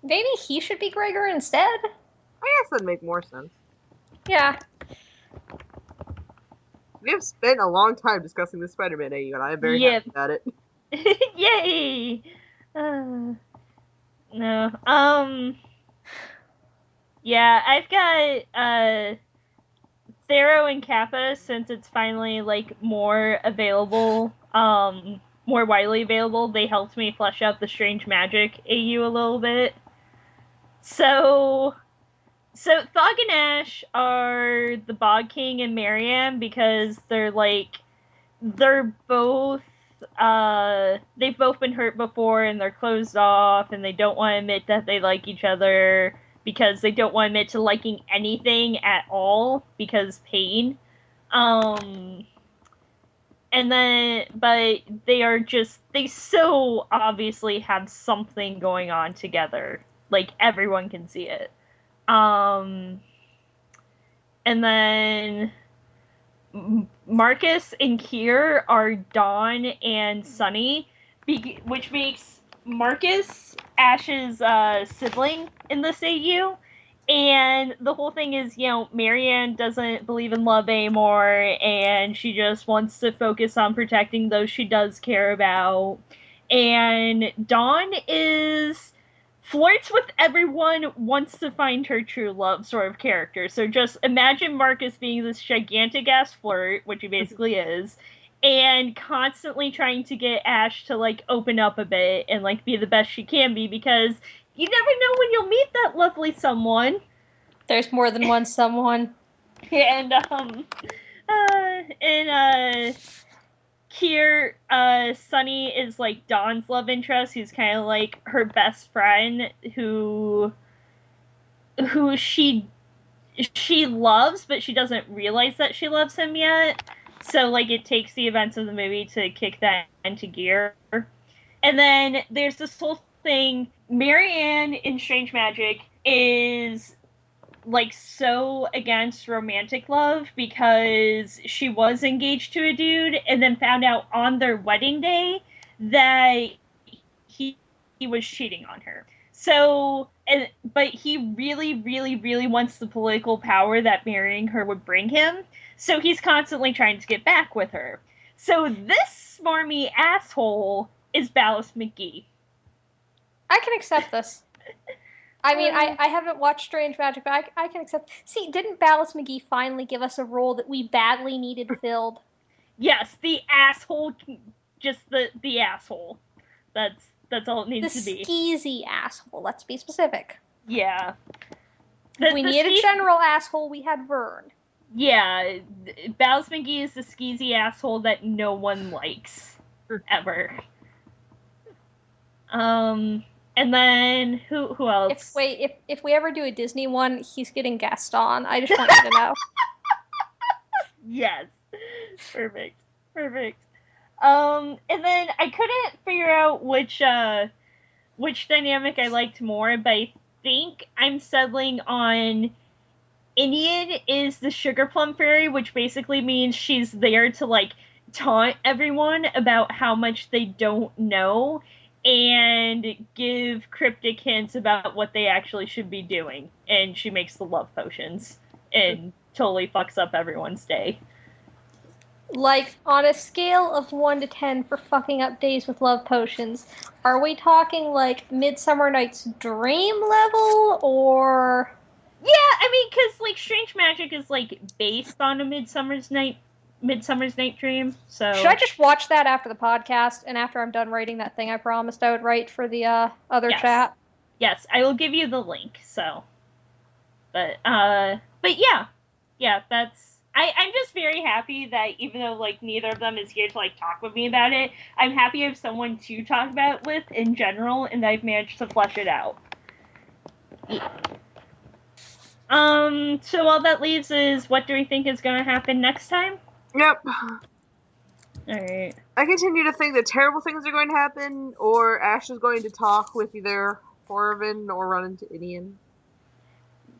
Maybe he should be Gregor instead? I guess that'd make more sense. Yeah. We have spent a long time discussing the Spider-Man AU, and I am very happy about it. Yay! No. Yeah, I've got Thero and Kappa, since it's finally like more available, more widely available. They helped me flesh out the Strange Magic AU a little bit. So Thog and Ashe are the Bog King and Marianne because they're both they've both been hurt before and they're closed off and they don't want to admit that they like each other because they don't want to admit to liking anything at all because pain. But they so obviously have something going on together. Like, everyone can see it. And then Marcus and Kier are Dawn and Sunny, which makes Marcus Ashe's sibling in this AU. And the whole thing is, Marianne doesn't believe in love anymore, and she just wants to focus on protecting those she does care about. And Dawn flirts with everyone, wants to find her true love sort of character. So just imagine Marcus being this gigantic-ass flirt, which he basically is, and constantly trying to get Ashe to, open up a bit and, be the best she can be, because you never know when you'll meet that lovely someone. There's more than one someone. And Kier, Sunny is Dawn's love interest, who's kind of her best friend, who she loves, but she doesn't realize that she loves him yet. So it takes the events of the movie to kick that into gear. And then there's this whole thing. Marianne in Strange Magic is so against romantic love because she was engaged to a dude and then found out on their wedding day that he was cheating on her. So, but he really, really, really wants the political power that marrying her would bring him. So he's constantly trying to get back with her. So this smarmy asshole is Ballast McGee. I can accept this. I mean, I haven't watched Strange Magic, but I can accept. See, didn't Ballast McGee finally give us a role that we badly needed filled? Yes, the asshole, just the asshole. That's all it needs to be. The skeezy asshole, let's be specific. Yeah. We needed a general asshole, we had Vern. Yeah, Ballast McGee is the skeezy asshole that no one likes. Ever. And then who else? If we ever do a Disney one, he's getting Gaston. I just want you to know. Yes. Perfect. And then I couldn't figure out which dynamic I liked more, but I think I'm settling on Indian is the Sugar Plum Fairy, which basically means she's there to taunt everyone about how much they don't know and give cryptic hints about what they actually should be doing. And she makes the love potions and totally fucks up everyone's day. On a scale of 1 to 10 for fucking up days with love potions, are we talking Midsummer Night's Dream level, or... Yeah, I mean, because, Strange Magic is, based on a Midsummer's Night Dream, so... Should I just watch that after the podcast, and after I'm done writing that thing I promised I would write for the other chat? Yes, I will give you the link, so... But yeah. Yeah, that's... I'm just very happy that even though, neither of them is here to, talk with me about it, I'm happy I have someone to talk about it with in general, and I've managed to flesh it out. So all that leaves is, what do we think is going to happen next time? Yep. Alright. I continue to think that terrible things are going to happen, or Ashe is going to talk with either Horvin or run into Indian.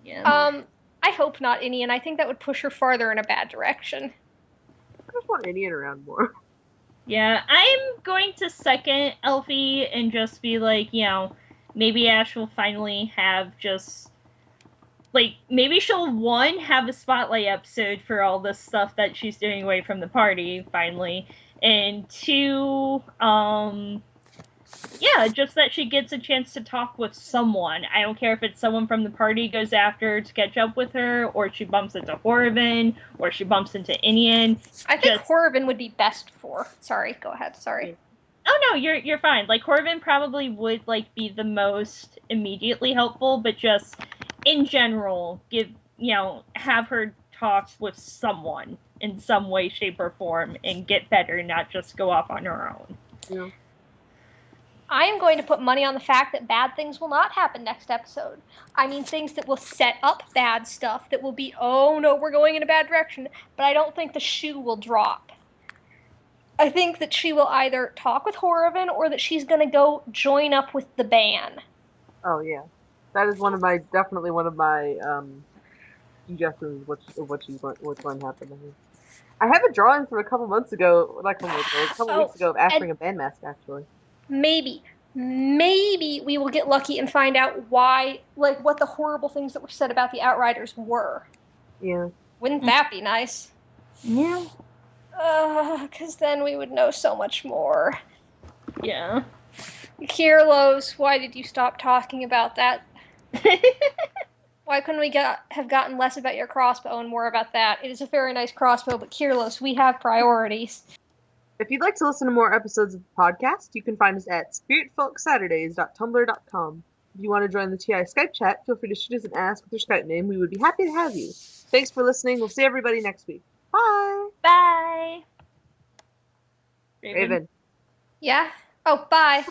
Yeah. I hope not Indian. I think that would push her farther in a bad direction. I just want Indian around more. Yeah, I'm going to second Elfie and just be maybe Ashe will finally have just... maybe she'll, 1, have a spotlight episode for all this stuff that she's doing away from the party, finally. And 2, just that she gets a chance to talk with someone. I don't care if it's someone from the party goes after her to catch up with her, or she bumps into Horvin, or she bumps into Indian. I think Horvin would be best for... Sorry, go ahead, sorry. Oh no, you're fine. Like Corbin probably would like be the most immediately helpful, but just in general, have her talk with someone in some way, shape, or form and get better, not just go off on her own. Yeah. I am going to put money on the fact that bad things will not happen next episode. I mean, things that will set up bad stuff that will be, oh no, we're going in a bad direction, but I don't think the shoe will drop. I think that she will either talk with Horrivan or that she's going to go join up with the ban. Oh yeah, that is definitely one of my suggestions. What's going to happen to her? I have a drawing from a couple months ago, not a couple months ago, a couple weeks ago of Ashe wearing a band mask actually. Maybe we will get lucky and find out why, like, what the horrible things that were said about the Outriders were. Yeah. Wouldn't that be nice? Yeah. Because then we would know so much more. Yeah. Kirlos, why did you stop talking about that? Why couldn't we have gotten less about your crossbow and more about that? It is a very nice crossbow, but Kirlos, we have priorities. If you'd like to listen to more episodes of the podcast, you can find us at spiritfolksaturdays.tumblr.com. If you want to join the TI Skype chat, feel free to shoot us an ask with your Skype name. We would be happy to have you. Thanks for listening. We'll see everybody next week. Bye! Bye! Raven. Yeah? Oh, bye.